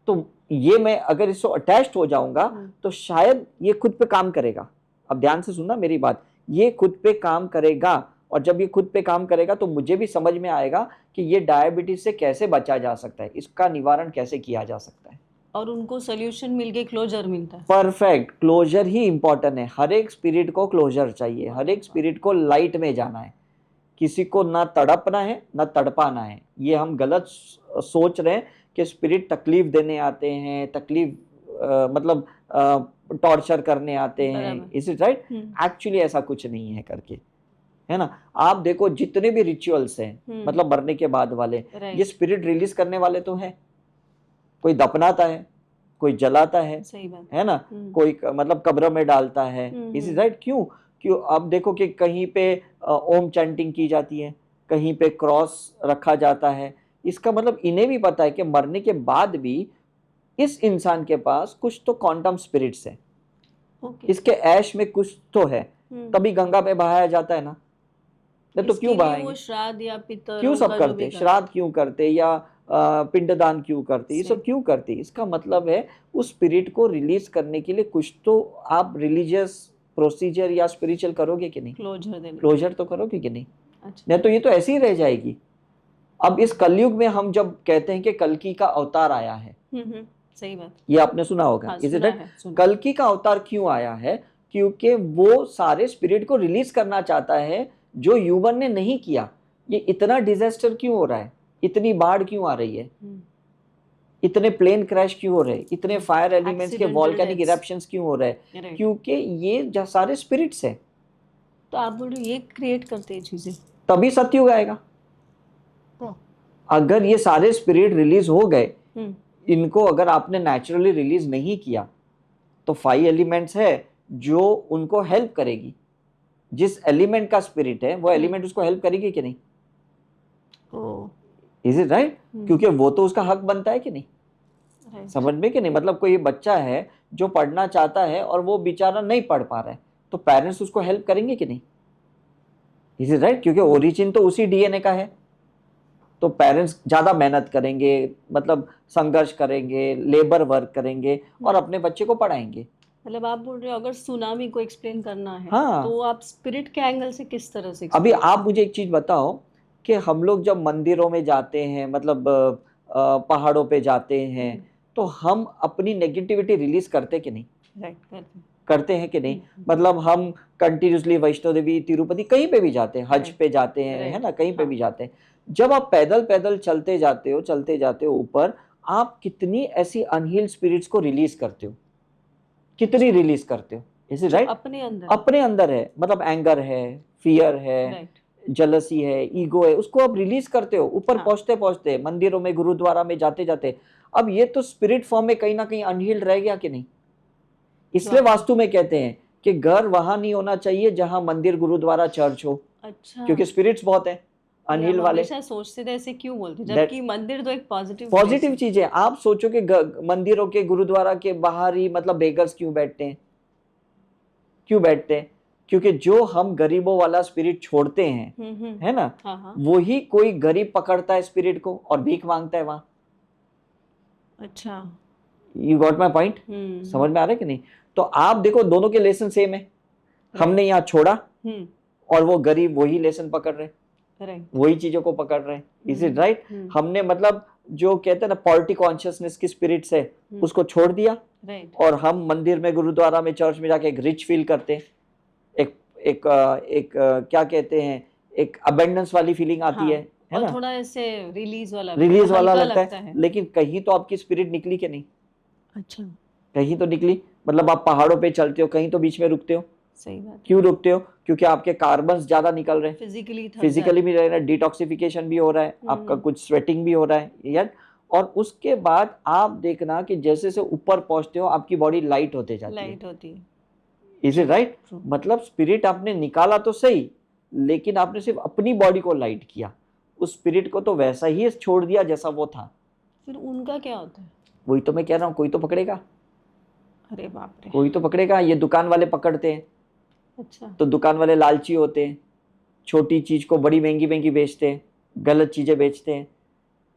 तो ये मैं अगर इससे अटैच्ड हो जाऊंगा तो शायद ये खुद पे काम करेगा। अब ध्यान से सुनना मेरी बात, ये खुद पे काम करेगा, और जब ये खुद पे काम करेगा तो मुझे भी समझ में आएगा कि ये डायबिटीज से कैसे बचा जा सकता है, इसका निवारण कैसे किया जा सकता है, और उनको सोल्यूशन मिल के क्लोजर मिलता है। परफेक्ट। क्लोजर ही इंपॉर्टेंट है। हर एक स्पिरिट को क्लोजर चाहिए, हर एक स्पिरिट को लाइट में जाना है। किसी को ना तड़पना है ना तड़पाना है। ये हम गलत सोच रहे हैं कि स्पिरिट तकलीफ देने आते हैं, तकलीफ मतलब टॉर्चर करने आते हैं। Is it right? एक्चुअली ऐसा कुछ नहीं है करके, है ना। आप देखो जितने भी रिचुअल्स हैं, मतलब मरने के बाद वाले, ये स्पिरिट रिलीज करने वाले तो है। कोई दफनाता है, कोई जलाता है, सही बात। है ना, कोई मतलब कब्र में डालता है। Is it right? क्यों? क्यों? अब देखो कि कहीं पे ओम चैंटिंग की जाती है, कहीं पे क्रॉस रखा जाता है। इसका मतलब इन्हें भी पता है कि मरने के बाद भी इस इंसान के पास कुछ तो क्वांटम स्पिरिट्स है, इसके ऐश में कुछ तो है, तभी गंगा पे बहाया जाता है ना। नहीं तो क्यों बहाएंगे? वो श्राद्ध या पितरों क्यों सब का जो करते? भी श्राद्ध क्यों करते, या पिंडदान क्यों करते? ये सब क्यों करते? इसका मतलब है उस स्पिरिट को रिलीज करने के लिए कुछ तो आप रिलीजियस प्रोसीजर या स्पिरिचुअल करोगे कि नहीं? क्लोजर तो करोगे कि नहीं? अच्छा। नहीं तो ये तो ऐसी ही रह जाएगी। अब इस कलयुग में हम जब कहते हैं कि कल्कि का अवतार आया है, सही बात, ये आपने सुना होगा। Is it right? कल्कि का अवतार क्यों आया है? क्योंकि वो सारे स्पिरिट को रिलीज करना चाहता है जो ह्यूमन ने नहीं किया। ये इतना डिजास्टर क्यों हो रहा है? इतनी बाढ़ क्यों आ रही है? इतने प्लेन क्रैश क्यों हो रहे हैं? इतने फायर एलिमेंट्स के वॉल्केनिक इरप्शंस क्यों हो रहे हैं? क्योंकि ये सारे स्पिरिट्स हैं। तो आप बोल रहे हो ये क्रिएट करते हैं चीजें, तभी सत्युग आएगा। अगर ये सारे स्पिरिट रिलीज हो गए, इनको अगर आपने नेचुरली रिलीज नहीं किया, तो 5 एलिमेंट्स है जो उनको हेल्प करेगी। जिस एलिमेंट का स्पिरिट है वो एलिमेंट उसको हेल्प करेगी कि नहीं? Is it right? क्योंकि वो तो उसका हक बनता है कि नहीं? समझ में कि नहीं? मतलब कोई बच्चा है जो पढ़ना चाहता है और वो बेचारा नहीं पढ़ पा रहा है, तो पेरेंट्स उसको हेल्प करेंगे कि नहीं? Is it right? क्योंकि ओरिजिन तो उसी डीएनए का है। तो पेरेंट्स ज्यादा मेहनत करेंगे, मतलब संघर्ष करेंगे, लेबर वर्क करेंगे और अपने बच्चे को पढ़ाएंगे। मतलब आप बोल रहे हो अगर सुनामी को एक्सप्लेन करना है, हाँ, तो आप स्पिरिट के एंगल से किस तरह से? अभी आप मुझे एक चीज बताओ कि हम लोग जब मंदिरों में जाते हैं, मतलब पहाड़ों पे जाते हैं, तो हम अपनी नेगेटिविटी रिलीज करते कि नहीं? करते हैं कि नहीं? मतलब हम कंटिन्यूसली वैष्णो देवी, तिरुपति, कहीं पे भी जाते हैं, हज पे जाते हैं, है ना, कहीं पे भी जाते हैं। जब आप पैदल पैदल चलते जाते हो ऊपर, आप कितनी ऐसी अनहील्ड स्पिरिट्स को रिलीज करते हो? कितनी रिलीज करते हो? Is it right? अपने अंदर है, मतलब एंगर है, फियर है, जलसी है, ईगो है, उसको आप रिलीज करते हो ऊपर पहुंचते पहुंचते, मंदिरों में, गुरुद्वारा में जाते जाते। अब ये तो स्पिरिट फॉर्म में कहीं ना कहीं अनहील्ड रह गया कि नहीं? इसलिए वास्तु में कहते हैं कि घर वहां नहीं होना चाहिए जहां मंदिर, गुरुद्वारा, चर्च हो। अच्छा। क्योंकि स्पिरिट्स बहुत है अनहील्ड वाले। हमेशा सोचते थे ऐसे क्यों बोलते, जबकि मंदिर तो एक पॉजिटिव चीज है। आप सोचो कि मंदिरों के, गुरुद्वारा के बाहर ही मतलब बेगर्स क्यों बैठते हैं? क्यों बैठते हैं? क्योंकि जो हम गरीबों वाला स्पिरिट छोड़ते हैं, है ना, वही कोई गरीब पकड़ता है स्पिरिट को और भीख मांगता है वहां। अच्छा, यू गॉट माय पॉइंट? समझ में आ रहा है कि नहीं? तो आप देखो, दोनों के लेसन सेम है। हमने यहाँ छोड़ा और वो गरीब वही लेसन पकड़ रहे, वही चीजों को पकड़ रहे हैं। Is it right? हमने मतलब जो कहते हैं ना पॉलिटी कॉन्शियसनेस की स्पिरिट्स है, उसको छोड़ दिया, और हम मंदिर में, गुरुद्वारा में, चर्च में जाके एक रिच फील करते हैं, एक क्या कहते हैं, एक अबेंडेंस वाली फीलिंग आती है और ना, थोड़ा ऐसे रिलीज वाला लगता है। लेकिन कहीं तो आपकी स्पिरिट निकली कि नहीं? अच्छा, कहीं तो निकली। मतलब आप पहाड़ों पे चलते हो, कहीं तो बीच में रुकते हो। सही बात। क्यों रुकते हो? क्योंकि आपके कार्बन्स ज्यादा निकल रहे हैं, फिजिकली भी रह रहा है, डिटॉक्सिफिकेशन भी हो रहा है, आपका कुछ स्वेटिंग भी हो रहा है यार। और उसके बाद आप देखना कि जैसे से ऊपर पहुंचते हो, आपकी बॉडी लाइट होते जाती है। Is it right? मतलब स्पिरिट आपने निकाला तो सही, लेकिन आपने सिर्फ अपनी बॉडी को लाइट किया, उस स्पिरिट को तो वैसा ही छोड़ दिया जैसा वो था। फिर उनका क्या होता है? वही तो मैं कह रहा हूँ, कोई तो पकड़ेगा। अरे बाप रे, कोई तो पकड़ेगा। ये दुकान वाले पकड़ते हैं। अच्छा। तो दुकान वाले लालची होते हैं, छोटी चीज को बड़ी महंगी महंगी बेचते हैं, गलत चीजें बेचते हैं।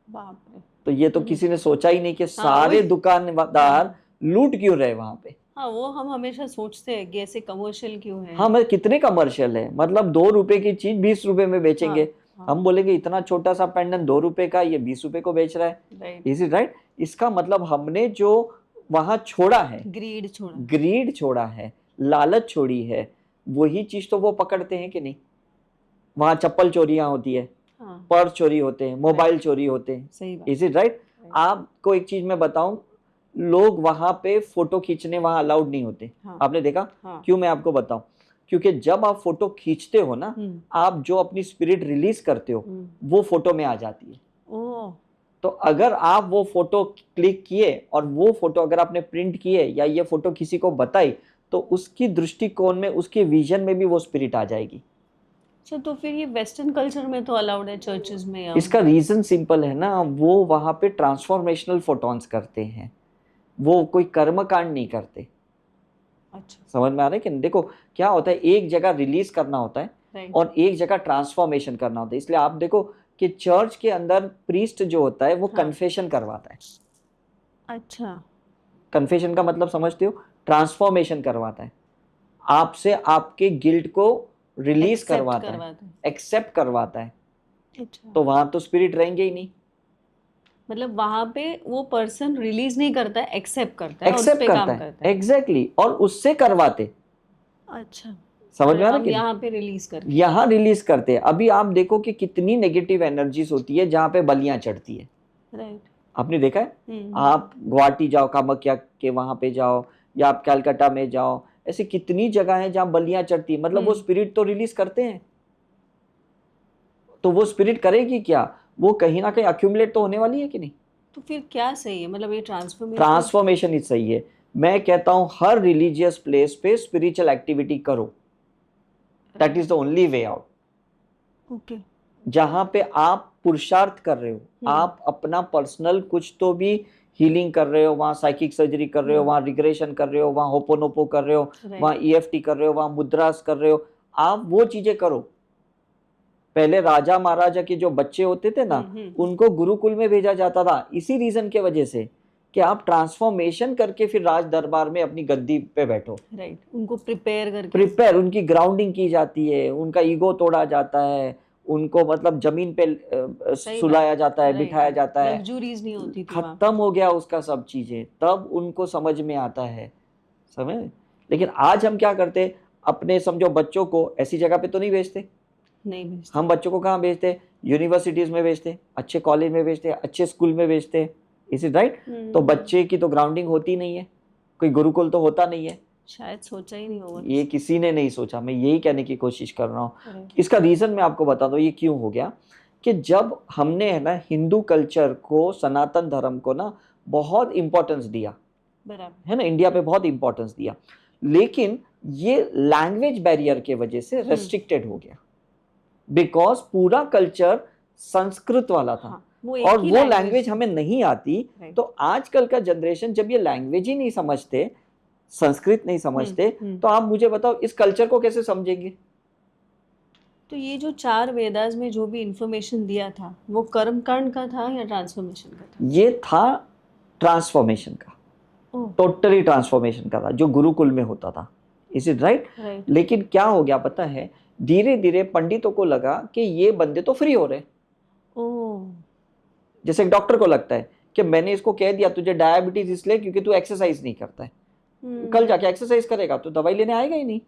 बाप रे। तो ये तो किसी ने सोचा ही नहीं कि सारे दुकानदार लूट क्यों रहे वहां पे। हाँ, वो हम हमेशा सोचते हैं कि ऐसे कमर्शियल क्यों है। हाँ, मतलब कितने कमर्शियल है, मतलब 2 रुपए की चीज 20 रुपए में बेचेंगे। हम बोलेंगे इतना छोटा सा पेंडेंट 2 रुपए का, ये 20 रुपए को बेच रहा है। Is it right? इसका मतलब हमने जो वहां छोड़ा है, ग्रीड छोड़ा है, लालच छोड़ी है, वही चीज तो वो पकड़ते हैं कि नहीं? वहां चप्पल चोरियां होती है, पर्स चोरी होते हैं, मोबाइल चोरी होते हैं। Is it right? आपको एक चीज मैं बताऊं, लोग वहां पे फोटो खींचने वहां अलाउड नहीं होते। आपने देखा? क्यों? मैं आपको बताऊं। क्योंकि जब आप फोटो खींचते हो ना, आप जो अपनी स्पिरिट रिलीज करते हो, वो फोटो में आ जाती है। तो अगर आप वो फोटो क्लिक किए और वो फोटो अगर आपने प्रिंट किए या ये फोटो किसी को बताई, तो उसकी दृष्टिकोण में, उसके विजन में भी वो स्पिरिट आ जाएगी। अच्छा, तो फिर ये वेस्टर्न कल्चर में तो अलाउड है, चर्चेज में या? इसका रीजन सिंपल है ना, वो वहां पे ट्रांसफॉर्मेशनल फोटॉन्स करते हैं, वो कोई कर्मकांड नहीं करते। अच्छा, समझ में आ रहा है कि नहीं? देखो क्या होता है, एक जगह रिलीज करना होता है राइट। और एक जगह ट्रांसफॉर्मेशन करना होता है। इसलिए आप देखो कि चर्च के अंदर प्रीस्ट जो होता है वो हाँ। कन्फेशन करवाता है। अच्छा, कन्फेशन का मतलब समझते हो? ट्रांसफॉर्मेशन करवाता है, आपसे आपके गिल्ट को रिलीज एक्सेप्ट करवाता है, करवाते हैं। एक्सेप्ट करवाता है। अच्छा, तो वहां तो स्पिरिट रहेंगे ही नहीं, मतलब वहां पे वो पर्सन रिलीज नहीं करता है, एक्सेप्ट करता है और उस एक्सेप्ट पे करता काम है, करता है। एग्जैक्टली, और उससे करवाते। अच्छा, समझ और में आ रहा है हम कि नहीं? यहाँ पे रिलीज करके। यहाँ रिलीज करते हैं। अभी आप देखो कि कितनी नेगेटिव एनर्जीज होती है जहाँ पे बलियां चढ़ती है। राइट। आपने देखा है? आप गुवाहाटी जाओ, कामाख्या के वहां पे जाओ, या आप कलकत्ता में जाओ, ऐसी कितनी जगह है जहाँ बलियां चढ़ती है, मतलब वो स्पिरिट तो रिलीज करते हैं। तो वो स्पिरिट करेगी क्या? वो कहीं ना कहीं अक्यूमुलेट तो होने वाली है कि नहीं? तो फिर क्या सही है, मतलब ये ट्रांसफॉर्मेशन? ट्रांसफॉर्मेशन ही सही है। मैं कहता हूं हर रिलीजियस प्लेस पे स्पिरिचुअल एक्टिविटी करो, that is the only way out. Okay. जहां पे आप पुरुषार्थ कर रहे हो, आप अपना पर्सनल कुछ तो भी हीलिंग कर रहे हो, वहां साइकिक सर्जरी कर रहे हो, वहां रिग्रेशन कर रहे हो, वहां होपोनोपो कर रहे हो, वहां ईएफटी कर रहे हो, वहां मुद्रास कर रहे हो, आप वो चीजें करो। पहले राजा महाराजा के जो बच्चे होते थे ना, उनको गुरुकुल में भेजा जाता था इसी रीजन के वजह से कि आप ट्रांसफॉर्मेशन करके फिर राज दरबार में अपनी गद्दी पे बैठो। राइट, उनको प्रिपेयर करके। प्रिपेयर, उनकी ग्राउंडिंग की जाती है, उनका ईगो तोड़ा जाता है, उनको मतलब जमीन पे सुलाया जाता है, बिठाया जाता है। लग्जरीज नहीं होती थी वहाँ। खत्म हो गया उसका सब चीजें, तब उनको समझ में आता है। समझ? लेकिन आज हम क्या करते, अपने समझो बच्चों को ऐसी जगह पे तो नहीं भेजते। नहीं भेजते। हम बच्चों को कहाँ भेजते? यूनिवर्सिटीज में भेजते, अच्छे कॉलेज में भेजते, अच्छे स्कूल में भेजते। Is it right? तो बच्चे की तो ग्राउंडिंग होती नहीं है, कोई गुरुकुल तो होता नहीं है। शायद सोचा ही नहीं होगा। ये किसी ने नहीं सोचा, मैं यही कहने की कोशिश कर रहा हूँ। इसका रीजन मैं आपको बता दूं ये क्यों हो गया, कि जब हमने है ना हिंदू कल्चर को, सनातन धर्म को ना बहुत इंपॉर्टेंस दिया, बराबर है ना, इंडिया पे बहुत इंपॉर्टेंस दिया, लेकिन ये लैंग्वेज बैरियर के वजह से रेस्ट्रिक्टेड हो गया, बिकॉज पूरा कल्चर संस्कृत वाला था। और वो लैंग्वेज हमें नहीं आती। तो आजकल का जनरेशन जब ये लैंग्वेज ही नहीं समझते, संस्कृत नहीं समझते, तो आप मुझे बताओ इस कल्चर को कैसे समझेंगे? तो ये जो 4 वेदास में जो भी इंफॉर्मेशन दिया था, वो कर्मकांड का था या ट्रांसफॉर्मेशन का था? ये था ट्रांसफॉर्मेशन का, टोटली ट्रांसफॉर्मेशन का था, जो गुरुकुल में होता था। Is it right? लेकिन क्या हो गया पता है, धीरे धीरे पंडितों को लगा कि ये बंदे तो फ्री हो रहे। जैसे एक डॉक्टर को लगता है कि मैंने इसको कह दिया तुझे डायबिटीज इसलिए क्योंकि तू एक्सरसाइज नहीं करता है, कल जाके एक्सरसाइज करेगा तो दवाई लेने आएगा ही नहीं।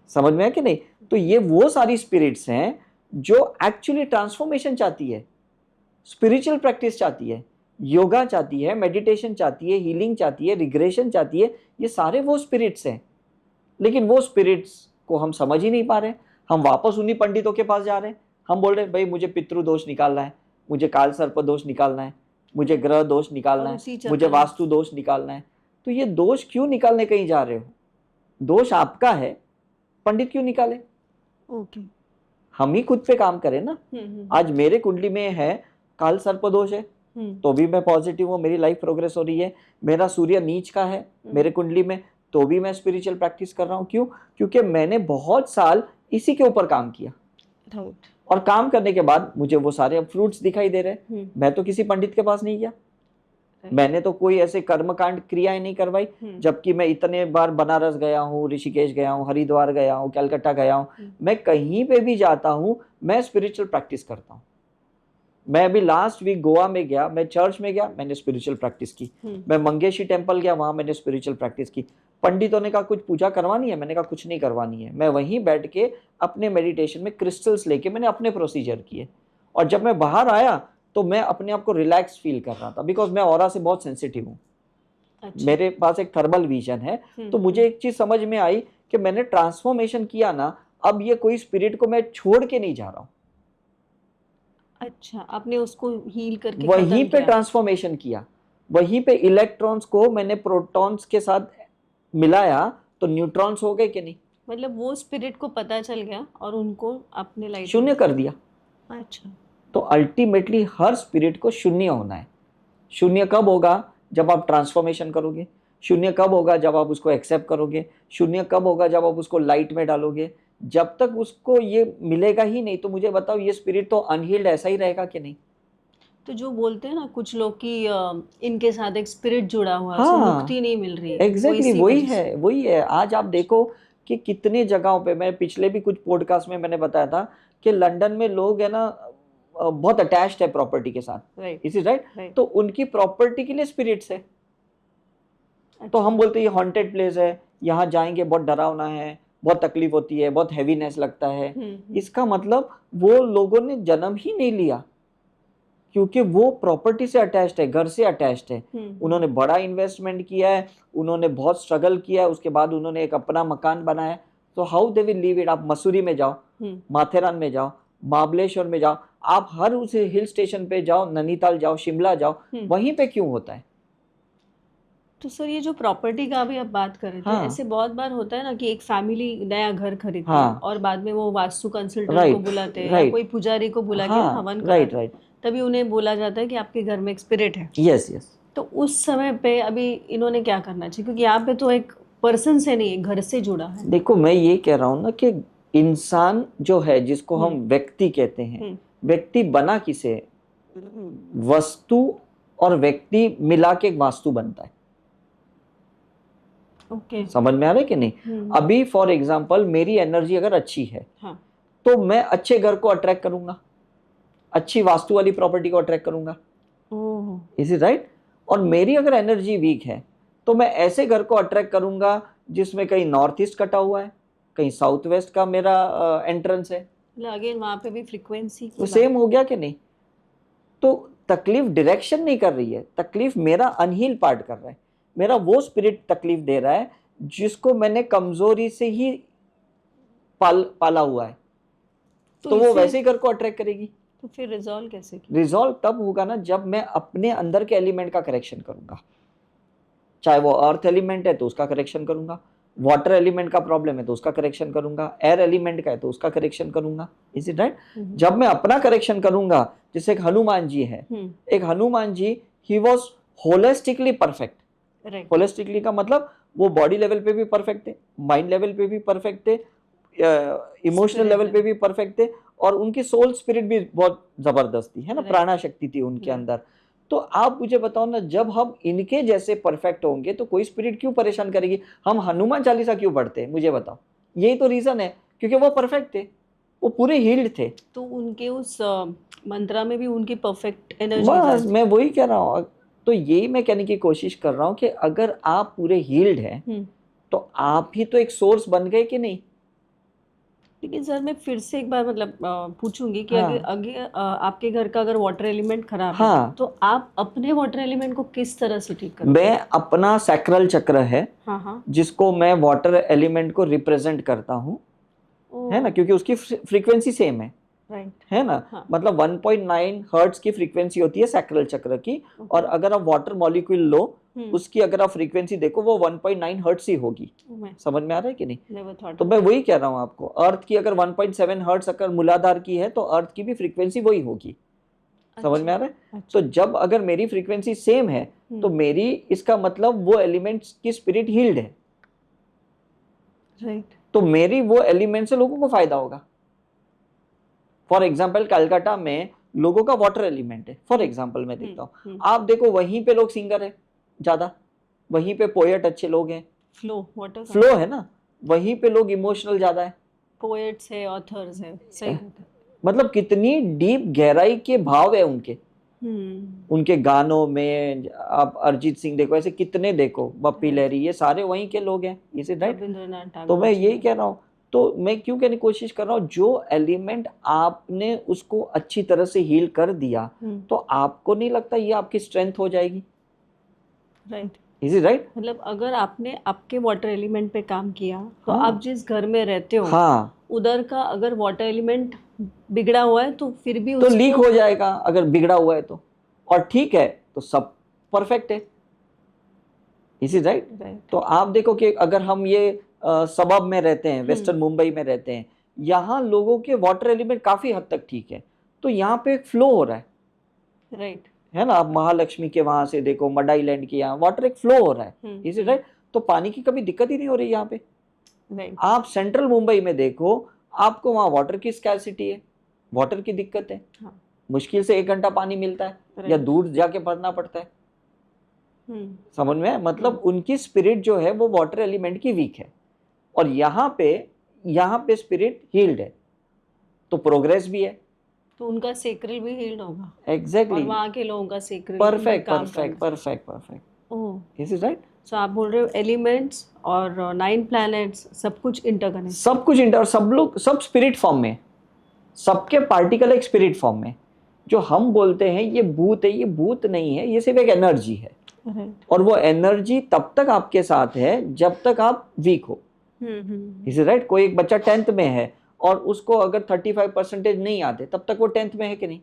समझ में है कि नहीं? तो ये वो सारी स्पिरिट्स हैं जो एक्चुअली ट्रांसफॉर्मेशन चाहती है, स्पिरिचुअल प्रैक्टिस चाहती है, योगा चाहती है, मेडिटेशन चाहती है, हीलिंग चाहती है, रिग्रेशन चाहती है। ये सारे वो स्पिरिट्स हैं, लेकिन वो स्पिरिट्स को हम समझ ही नहीं पा रहे। हम वापस उन्हीं पंडितों के पास जा रहे हैं, हम बोल रहे हैं भाई मुझे पितृ दोष निकालना है, मुझे काल सर्प दोष निकालना है, मुझे ग्रह दोष निकालना है, मुझे वास्तु दोष निकालना है। तो ये दोष क्यों निकालने कहीं जा रहे हो? दोष आपका है, पंडित क्यों निकाले? हम ही खुद पे काम करें ना। आज मेरे कुंडली में है काल सर्प दोष है, तो भी मैं पॉजिटिव हूँ, मेरी लाइफ प्रोग्रेस हो रही है। मेरा सूर्य नीच का है मेरे कुंडली में, तो भी मैं स्पिरिचुअल प्रैक्टिस कर रहा हूँ। क्यों? क्योंकि मैंने बहुत साल इसी के ऊपर काम किया, और काम करने के बाद मुझे वो सारे फ्रूट्स दिखाई दे रहे। मैं तो किसी पंडित के पास नहीं गया, मैंने तो कोई ऐसे कर्मकांड क्रियाएं नहीं करवाई, जबकि मैं इतने बार बनारस गया हूँ, ऋषिकेश गया हूँ, हरिद्वार गया हूँ, कलकत्ता गया हूँ। मैं कहीं पे भी जाता हूँ मैं स्पिरिचुअल प्रैक्टिस करता हूँ। मैं अभी लास्ट वीक गोवा में गया, मैं चर्च में गया, मैंने स्पिरिचुअल प्रैक्टिस की। मैं मंगेशी टेम्पल गया, वहां मैंने स्पिरिचुअल प्रैक्टिस की। पंडितों ने कहा कुछ पूजा करवानी है, मैंने कहा कुछ नहीं करवानी है। मैं वहीं बैठ के अपने मेडिटेशन में क्रिस्टल्स लेके मैंने अपने प्रोसीजर किए, और जब मैं बाहर आया तो मैं अपने आप को रिलैक्स फील कर रहा था, बिकॉज मैं ऑरा से बहुत सेंसिटिव हूँ। अच्छा। मेरे पास एक थर्मल विजन है। तो मुझे एक चीज समझ में आई कि मैंने ट्रांसफॉर्मेशन किया ना, अब ये कोई स्पिरिट को मैं छोड़ के नहीं जा रहा हूँ, अच्छा, आपने उसको हील करके वहीं खत्म पे किया। ट्रांसफॉर्मेशन किया, वहीं पे इलेक्ट्रॉन्स को मैंने प्रोटॉन्स के साथ मिलाया तो न्यूट्रॉन्स हो गए कि नहीं, मतलब वो स्पिरिट को पता चल गया और उनको आपने लाइट शून्य कर दिया। अच्छा। तो अल्टीमेटली हर स्पिरिट को शून्य होना है। शून्य कब होगा? जब आप ट्रांसफॉर्मेशन करोगे। शून्य कब होगा? जब आप उसको एक्सेप्ट करोगे। शून्य कब होगा? जब आप उसको लाइट में डालोगे। जब तक उसको ये मिलेगा ही नहीं, तो मुझे बताओ ये स्पिरिट तो अनहील्ड ऐसा ही रहेगा कि नहीं? तो जो बोलते हैं ना कुछ लोग कि इनके साथ एक स्पिरिट जुड़ा हुआ है, उसे हाँ, मुक्ति नहीं मिल रही है, वो एग्जैक्टली इसी वही वजह से। है, वही है। आज आप देखो कि कितने जगहों पे, मैं पिछले भी कुछ पॉडकास्ट में मैंने बताया था कि लंदन में लोग है ना बहुत अटैच्ड है प्रॉपर्टी के साथ, राइट इसी राइट। राइट। तो उनकी प्रॉपर्टी के लिए स्पिरिट्स है। तो अच्छा। हम बोलते हैं ये हॉन्टेड प्लेस है, यहाँ जाएंगे बहुत डरावना है, बहुत तकलीफ होती है, बहुत हैवीनेस लगता है। इसका मतलब वो लोगों ने जन्म ही नहीं लिया, क्योंकि वो प्रॉपर्टी से अटैच्ड है, घर से अटैच्ड है। उन्होंने बड़ा इन्वेस्टमेंट किया है, उन्होंने बहुत स्ट्रगल किया है, उसके बाद उन्होंने एक अपना मकान बनाया। तो how they will leave it? आप मसूरी में जाओ, माथेरान में जाओ, महाबलेश्वर में जाओ, आप हर उस हिल स्टेशन पे जाओ, नैनीताल जाओ, शिमला जाओ, वहीं पे क्यों होता है? तो सर ये जो प्रॉपर्टी का अभी आप बात कर रहे थे, हाँ। ऐसे बहुत बार होता है ना कि एक फैमिली नया घर खरीदती है हाँ। और बाद में वो वास्तु कंसल्टेंट को राइट बुलाते हैं या राइट। कोई पुजारी को बुला के हाँ हवन राइट कराते हैं, राइट। तभी उन्हें बोला जाता है कि आपके घर में एक स्पिरिट है। Yes yes. तो उस समय पे अभी इन्होंने क्या करना चाहिए, क्योंकि यहाँ पे तो एक पर्सन से नहीं, घर से जुड़ा है। देखो मैं ये कह रहा हूँ ना कि इंसान जो है, जिसको हम व्यक्ति कहते हैं, व्यक्ति बना किसे? वस्तु और व्यक्ति मिला के एक वास्तु बनता है। ओके। समझ में आ रहा है कि नहीं? अभी फॉर एग्जांपल मेरी एनर्जी अगर अच्छी है, हाँ। तो मैं अच्छे घर को अट्रैक्ट करूंगा, अच्छी वास्तु वाली प्रॉपर्टी को अट्रैक्ट करूंगा, इज इट राइट? और मेरी अगर एनर्जी वीक है, तो मैं ऐसे घर को अट्रैक्ट करूंगा जिसमें कहीं नॉर्थ ईस्ट कटा हुआ है, कहीं साउथ वेस्ट का मेरा एंट्रेंस है। अगेन वहाँ पे भी फ्रीक्वेंसी तो सेम हो गया कि नहीं? तो तकलीफ डायरेक्शन नहीं कर रही है, तकलीफ मेरा अनहील पार्ट कर रहा है। मेरा वो स्पिरिट तकलीफ दे रहा है जिसको मैंने कमजोरी से ही पाला हुआ है। तो वो वैसे ही घर को अट्रैक्ट करेगी। तो फिर रिजॉल्व कैसे? रिजॉल्व तब होगा ना जब मैं अपने अंदर के एलिमेंट का करेक्शन करूंगा। चाहे वो अर्थ एलिमेंट है तो उसका करेक्शन करूंगा, वाटर एलिमेंट का प्रॉब्लम है तो उसका करेक्शन करूंगा, एयर एलिमेंट का है तो उसका करेक्शन करूंगा। Is it right? जब मैं अपना करेक्शन करूंगा, जैसे एक हनुमान जी है, एक Hanuman ji, he was holistically perfect. Holistically का मतलब वो बॉडी लेवल पे भी परफेक्ट थे, माइंड लेवल पे भी परफेक्ट थे, इमोशनल लेवल पे भी परफेक्ट थे, और उनकी सोल स्पिरिट भी बहुत जबरदस्त थी, है ना, प्राणा शक्ति थी उनके अंदर। तो आप मुझे बताओ ना, जब हम इनके जैसे परफेक्ट होंगे तो कोई स्पिरिट क्यों परेशान करेगी? हम हनुमान चालीसा क्यों पढ़ते हैं? मुझे बताओ। यही तो रीजन है, क्योंकि वो परफेक्ट थे, वो पूरे हील्ड थे। तो उनके उस मंत्रा में भी उनकी परफेक्ट एनर्जी। बस मैं वही कह रहा हूँ। तो यही मैं कहने की कोशिश कर रहा हूँ कि अगर आप पूरे हील्ड हैं तो आप ही तो एक सोर्स बन गए कि नहीं? लेकिन सर मैं फिर से एक बार मतलब पूछूंगी कि अगर आपके घर का अगर वाटर एलिमेंट खराब है, तो आप अपने वाटर एलिमेंट को किस तरह से ठीक करते हैं? मैं अपना सैक्रल चक्र है, जिसको मैं वाटर एलिमेंट को रिप्रेजेंट करता हूँ, है ना, क्योंकि उसकी फ्रीक्वेंसी सेम है, है ना। मतलब 1.9 हर्ट्ज की फ्रीक्वेंसी होती है सैक्रल चक्र की, और अगर आप वाटर मॉलिक्यूल लो, उसकी अगर आप फ्रीक्वेंसी देखो वो 1.9 हर्ट्ज ही होगी। समझ में आ रहा है कि नहीं? तो मैं वही कह रहा हूँ आपको, अर्थ की अगर 1.7 हर्ट्ज अगर मूलाधार की है तो अर्थ की भी फ्रीक्वेंसी वही होगी। समझ में आ रहा है? तो जब अगर मेरी फ्रीक्वेंसी सेम है तो मेरी, इसका मतलब वो एलिमेंट्स की स्पिरिट हील्ड है, राइट। तो मेरी वो एलिमेंट से लोगों को फायदा होगा। फॉर एग्जाम्पल कलकत्ता में लोगों का वाटर एलिमेंट है, फॉर एग्जाम्पल मैं देखता हूँ, आप देखो वहीं पे लोग सिंगर है ज्यादा, वहीं पे पोएट अच्छे लोग हैं, फ्लो है ना, वहीं पे लोग इमोशनल ज्यादा है, पोएट्स है, ऑथर्स है, सही होता है। मतलब कितनी डीप गहराई के भाव है उनके गानों में। आप अरिजीत सिंह देखो, ऐसे कितने देखो, बप्पी लहरी, ये सारे वहीं के लोग हैं, इसे राइट। तो मैं यही कह रहा हूँ, तो मैं क्यों कहने की कोशिश कर रहा हूँ, जो एलिमेंट आपने उसको अच्छी तरह से हील कर दिया, तो आपको नहीं लगता ये आपकी स्ट्रेंथ हो जाएगी? राइट। Is it right? मतलब अगर आपने आपके वाटर एलिमेंट पे काम किया तो हाँ। आप जिस घर में रहते हो हाँ, उधर का अगर वाटर एलिमेंट बिगड़ा हुआ है तो फिर भी तो उसको लीक हो जाएगा अगर बिगड़ा हुआ है तो, और ठीक है तो सब परफेक्ट है। Is it right? राइट। तो आप देखो कि अगर हम ये सबब में रहते हैं, वेस्टर्न मुंबई में रहते हैं, यहाँ लोगों के वाटर एलिमेंट काफी हद तक ठीक है, तो यहाँ पे एक फ्लो हो रहा राइट। है ना? आप महालक्ष्मी के वहां से देखो, मड आइलैंड के यहाँ वाटर एक फ्लो हो रहा है। Is it right? तो पानी की कभी दिक्कत ही नहीं हो रही यहाँ पे। राइट। आप सेंट्रल मुंबई में देखो, आपको वहाँ वाटर की स्कैरसिटी है, वाटर की दिक्कत है। हाँ। मुश्किल से 1 घंटा पानी मिलता है या दूर जाके भरना पड़ता है। समझ में है? मतलब उनकी स्पिरिट जो है वो वाटर एलिमेंट की वीक है, और यहाँ पे स्पिरिट हील्ड है, तो प्रोग्रेस भी है। तो उनका सेक्रल भी हील्ड होगा। एग्जैक्टली। और वहाँ के लोगों का sacral perfect perfect perfect perfect. Oh, is it right? So आप बोल रहे हो एलिमेंट्स और 9 प्लैनेट्स सब कुछ इंटरकनेक्ट। सब कुछ इंटर, सब लोग सब स्पिरिट फॉर्म में, सबके पार्टिकल एक स्पिरिट फॉर्म में। जो हम बोलते हैं ये भूत है, ये भूत नहीं है, ये सिर्फ एक एनर्जी है। और वो एनर्जी तब तक आपके साथ है जब तक आप वीक हो। Is it right? कोई एक बच्चा 10th में है और उसको अगर 35% नहीं आते, तब तक वो 10th में है कि नहीं?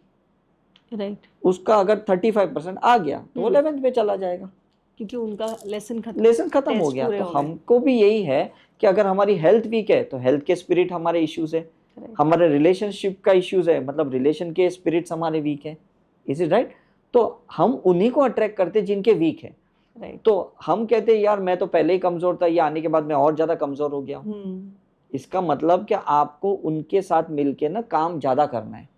राइट। उसका अगर 35% आ गया तो वो 11th में चला जाएगा, क्योंकि उनका लेसन खत्म हो गया। तो हमको भी यही है कि अगर हमारी हेल्थ वीक है तो हेल्थ के स्पिरिट हमारे इश्यूज है, हमारे रिलेशनशिप का इश्यूज है, मतलब रिलेशन के स्पिरिट्स हमारे वीक है। Is it right? तो हम उन्हीं को अट्रैक्ट करते जिनके वीक है। तो हम कहते हैं यार मैं तो पहले ही कमजोर था, ये आने के बाद मैं और ज्यादा कमजोर हो गया हूँ। इसका मतलब कि आपको उनके साथ मिलके ना काम ज्यादा करना है,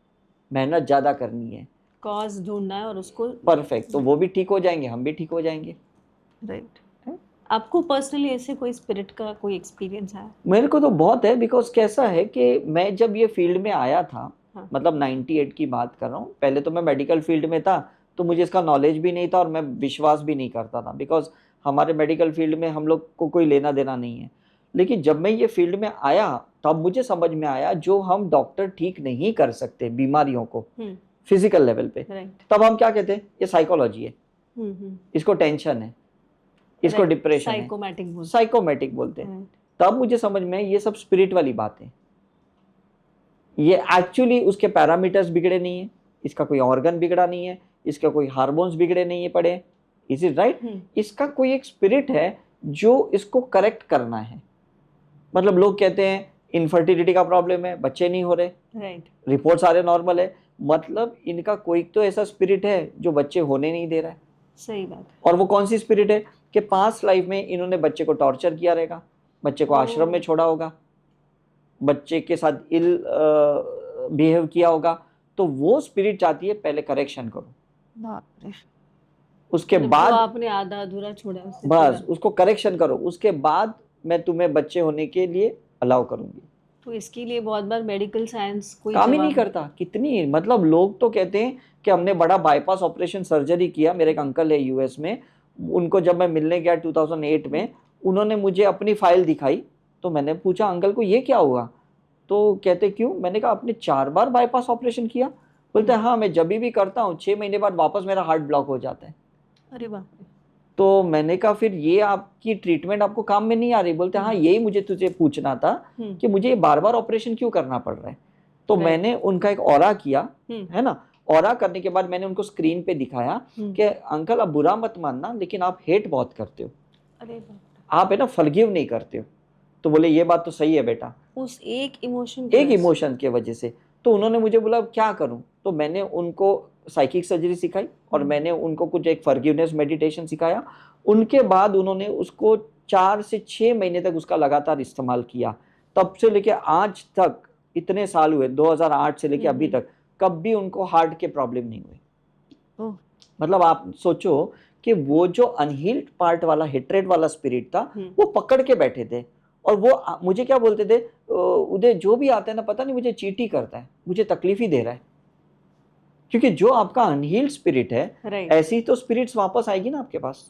मेहनत ज्यादा करनी है, कॉज ढूंढना है और उसको परफेक्ट। तो वो भी ठीक हो जाएंगे, हम भी ठीक हो जाएंगे। राइट। आपको पर्सनली ऐसे कोई स्पिरिट का कोई एक्सपीरियंस है? मेरे को तो बहुत है, बिकॉज कैसा है कि मैं जब ये फील्ड में आया था, मतलब 98 की बात कर रहा हूँ, पहले तो मैं मेडिकल फील्ड में था, तो मुझे इसका नॉलेज भी नहीं था और मैं विश्वास भी नहीं करता था, बिकॉज हमारे मेडिकल फील्ड में हम लोग को कोई लेना देना नहीं है। लेकिन जब मैं ये फील्ड में आया तब मुझे समझ में आया जो हम डॉक्टर ठीक नहीं कर सकते बीमारियों को फिजिकल लेवल पे, तब हम क्या कहते हैं, ये साइकोलॉजी है, इसको टेंशन है, इसको डिप्रेशन है, साइकोमैटिक बोलते हैं। तब मुझे समझ में ये सब स्पिरिट वाली बात है। ये एक्चुअली उसके पैरामीटर्स बिगड़े नहीं है, इसका कोई ऑर्गन बिगड़ा नहीं है, इसका कोई हार्मोन्स बिगड़े नहीं है पड़े। Is it right? इसका कोई एक स्पिरिट है जो इसको करेक्ट करना है। मतलब लोग कहते हैं इनफर्टिलिटी का प्रॉब्लम है, बच्चे नहीं हो रहे, राइट, रिपोर्ट सारे नॉर्मल है, मतलब इनका कोई तो ऐसा स्पिरिट है जो बच्चे होने नहीं दे रहा है। सही बात। और वो कौन सी स्पिरिट है कि पास्ट लाइफ में इन्होंने बच्चे को टॉर्चर किया रहेगा, बच्चे को आश्रम में छोड़ा होगा, बच्चे के साथ इल बिहेव किया होगा, तो वो स्पिरिट चाहती है पहले करेक्शन करो, उसके बाद आपने आधा अधूरा छोड़ा बस उसको करेक्शन करो, उसके बाद मैं तुम्हें बच्चे होने के लिए अलाउ करूंगी। तो इसके लिए बहुत बार मेडिकल साइंस कोई काम ही नहीं करता। कितनी मतलब लोग तो कहते हैं कि हमने बड़ा बाईपास ऑपरेशन सर्जरी किया। मेरे एक अंकल है यूएस में, उनको जब मैं मिलने गया 2008 में, उन्होंने मुझे अपनी फाइल दिखाई, तो मैंने पूछा अंकल को ये क्या हुआ, तो कहते क्यों? मैंने कहा आपने 4 बार बाईपास ऑपरेशन किया? बोलते हैं हाँ, मैं जब भी करता हूँ 6 महीने बाद वापस मेरा हार्ट ब्लॉक हो जाता है। अरे बाप रे। तो मैंने कहा फिर ये आपकी ट्रीटमेंट आपको काम में नहीं आ रही? बोलते हाँ, यही मुझे तुझे पूछना था कि मुझे ये बार बार ऑपरेशन क्यों करना पड़ रहा है। तो मैंने उनका एक ऑरा किया, है ना, ऑरा करने के बाद मैंने उनको स्क्रीन पे दिखाया कि अंकल आप बुरा मत मानना, लेकिन आप हेट बहुत करते हो, आप है ना फॉरगिव नहीं करते हो। तो बोले ये बात तो सही है बेटा, उस एक इमोशन के वजह से। तो उन्होंने मुझे बोला क्या करूं, तो मैंने उनको साइकिक सर्जरी सिखाई और मैंने उनको कुछ एक फॉरगिवनेस मेडिटेशन सिखाया। उनके बाद उन्होंने उसको 4 से 6 महीने तक उसका लगातार इस्तेमाल किया। तब से लेके आज तक इतने साल हुए, 2008 से लेके अभी तक कभी उनको हार्ट के प्रॉब्लम नहीं हुए। मतलब आप सोचो कि वो जो अनहील्ड पार्ट वाला हेट्रेड वाला स्पिरिट था वो पकड़ के बैठे थे, और वो मुझे क्या बोलते थे, उदय जो भी आता है ना पता नहीं मुझे चीटी करता है, मुझे तकलीफ ही दे रहा है, क्योंकि जो आपका अनहील्ड स्पिरिट है, ऐसी तो स्पिरिट्स वापस आएगी ना आपके पास।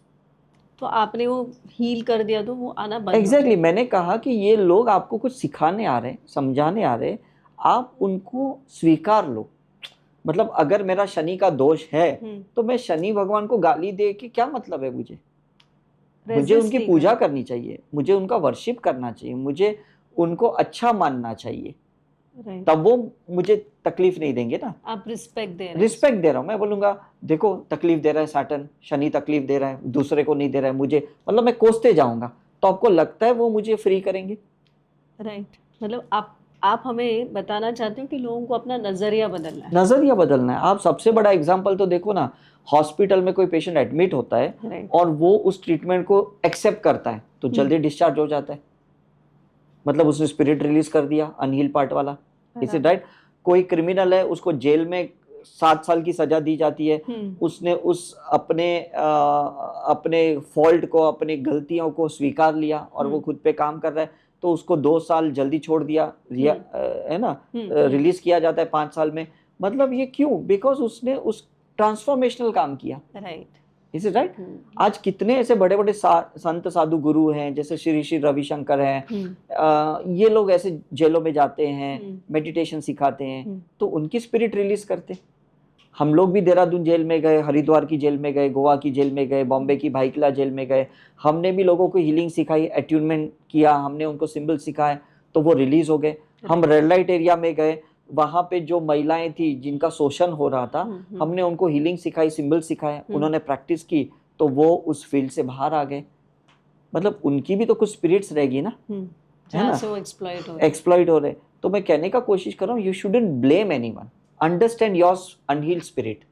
तो आपने वो हील कर दिया तो वो आना बंद। एग्जैक्टली। मैंने कहा कि ये लोग आपको कुछ सिखाने आ रहे हैं, समझाने आ रहे हैं, आप उनको स्वीकार लो। मतलब अगर मेरा शनि का दोष है तो मैं शनि भगवान को गाली दे के क्या मतलब है मुझे? मुझे Resist उनकी नहीं पूजा करनी चाहिए, मुझे उनका वर्शिप करना चाहिए, मुझे उनको अच्छा मानना चाहिए, राइट, तब वो मुझे तकलीफ नहीं देंगे ना। आप रिस्पेक्ट दे रहे हैं। रिस्पेक्ट दे रहा हूँ, मैं बोलूंगा देखो तकलीफ दे रहा है सैटर्न, शनि तकलीफ दे रहा है, दूसरे को नहीं दे रहा है, मुझे मतलब मैं कोसते जाऊंगा, तो आपको लगता है वो मुझे फ्री करेंगे? राइट, मतलब आप हमें बताना चाहते हो कि लोगों को अपना नजरिया बदलना है। नजरिया बदलना है। आप सबसे बड़ा एग्जाम्पल तो देखो ना, हॉस्पिटल में कोई पेशेंट एडमिट होता है राइट, और वो उस ट्रीटमेंट को एक्सेप्ट करता है तो जल्दी डिस्चार्ज हो जाता है, मतलब उसने स्पिरिट रिलीज कर दिया अनहील पार्ट वाला। Is it right? कोई क्रिमिनल है, उसको जेल में 7 साल की सजा दी जाती है, उसने उस अपने फॉल्ट को, अपनी गलतियों को स्वीकार लिया और वो खुद पे काम कर रहा है, तो उसको 2 साल जल्दी छोड़ दिया, है ना, रिलीज किया जाता है 5 साल में। मतलब ये क्यों? बिकॉज उसने उस ट्रांसफॉर्मेशनल काम किया। Right, is it right? आज कितने ऐसे बड़े बड़े संत साधु गुरु हैं, जैसे श्री श्री रविशंकर हैं, ये लोग ऐसे जेलों में जाते हैं, मेडिटेशन सिखाते हैं, तो उनकी स्पिरिट रिलीज करते। हम लोग भी देहरादून जेल में गए, हरिद्वार की जेल में गए, गोवा की जेल में गए, बॉम्बे की भाईकिला जेल में गए, हमने भी लोगों को हीलिंग सिखाई, अट्यूनमेंट किया, हमने उनको सिंबल सिखाए, तो वो रिलीज हो गए। हम रेड लाइट एरिया में गए, वहां पे जो महिलाएं थी जिनका शोषण हो रहा था, हमने उनको हीलिंग सिखाई, सिंबल सिखाए, उन्होंने प्रैक्टिस की, तो वो उस फील्ड से बाहर आ गए। मतलब उनकी भी तो कुछ स्पिरिट्स रहेगी ना, है ना, एक्सप्लॉइट हो रहे। तो मैं कहने का कोशिश कर रहा हूँ, you shouldn't blame anyone, understand your unhealed spirit.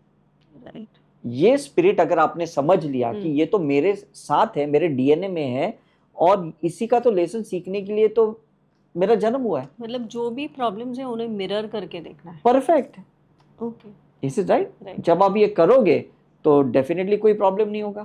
Right, ये स्पिरिट अगर आपने समझ लिया कि ये तो मेरे साथ है, मेरे डीएनए में है, और इसी का तो लेसन सीखने के लिए तो मेरा जन्म हुआ है। मतलब जो भी प्रॉब्लम्स है उन्हें मिरर करके देखना है। Perfect. Okay, is it right? जब आप ये करोगे तो डेफिनेटली कोई प्रॉब्लम नहीं होगा।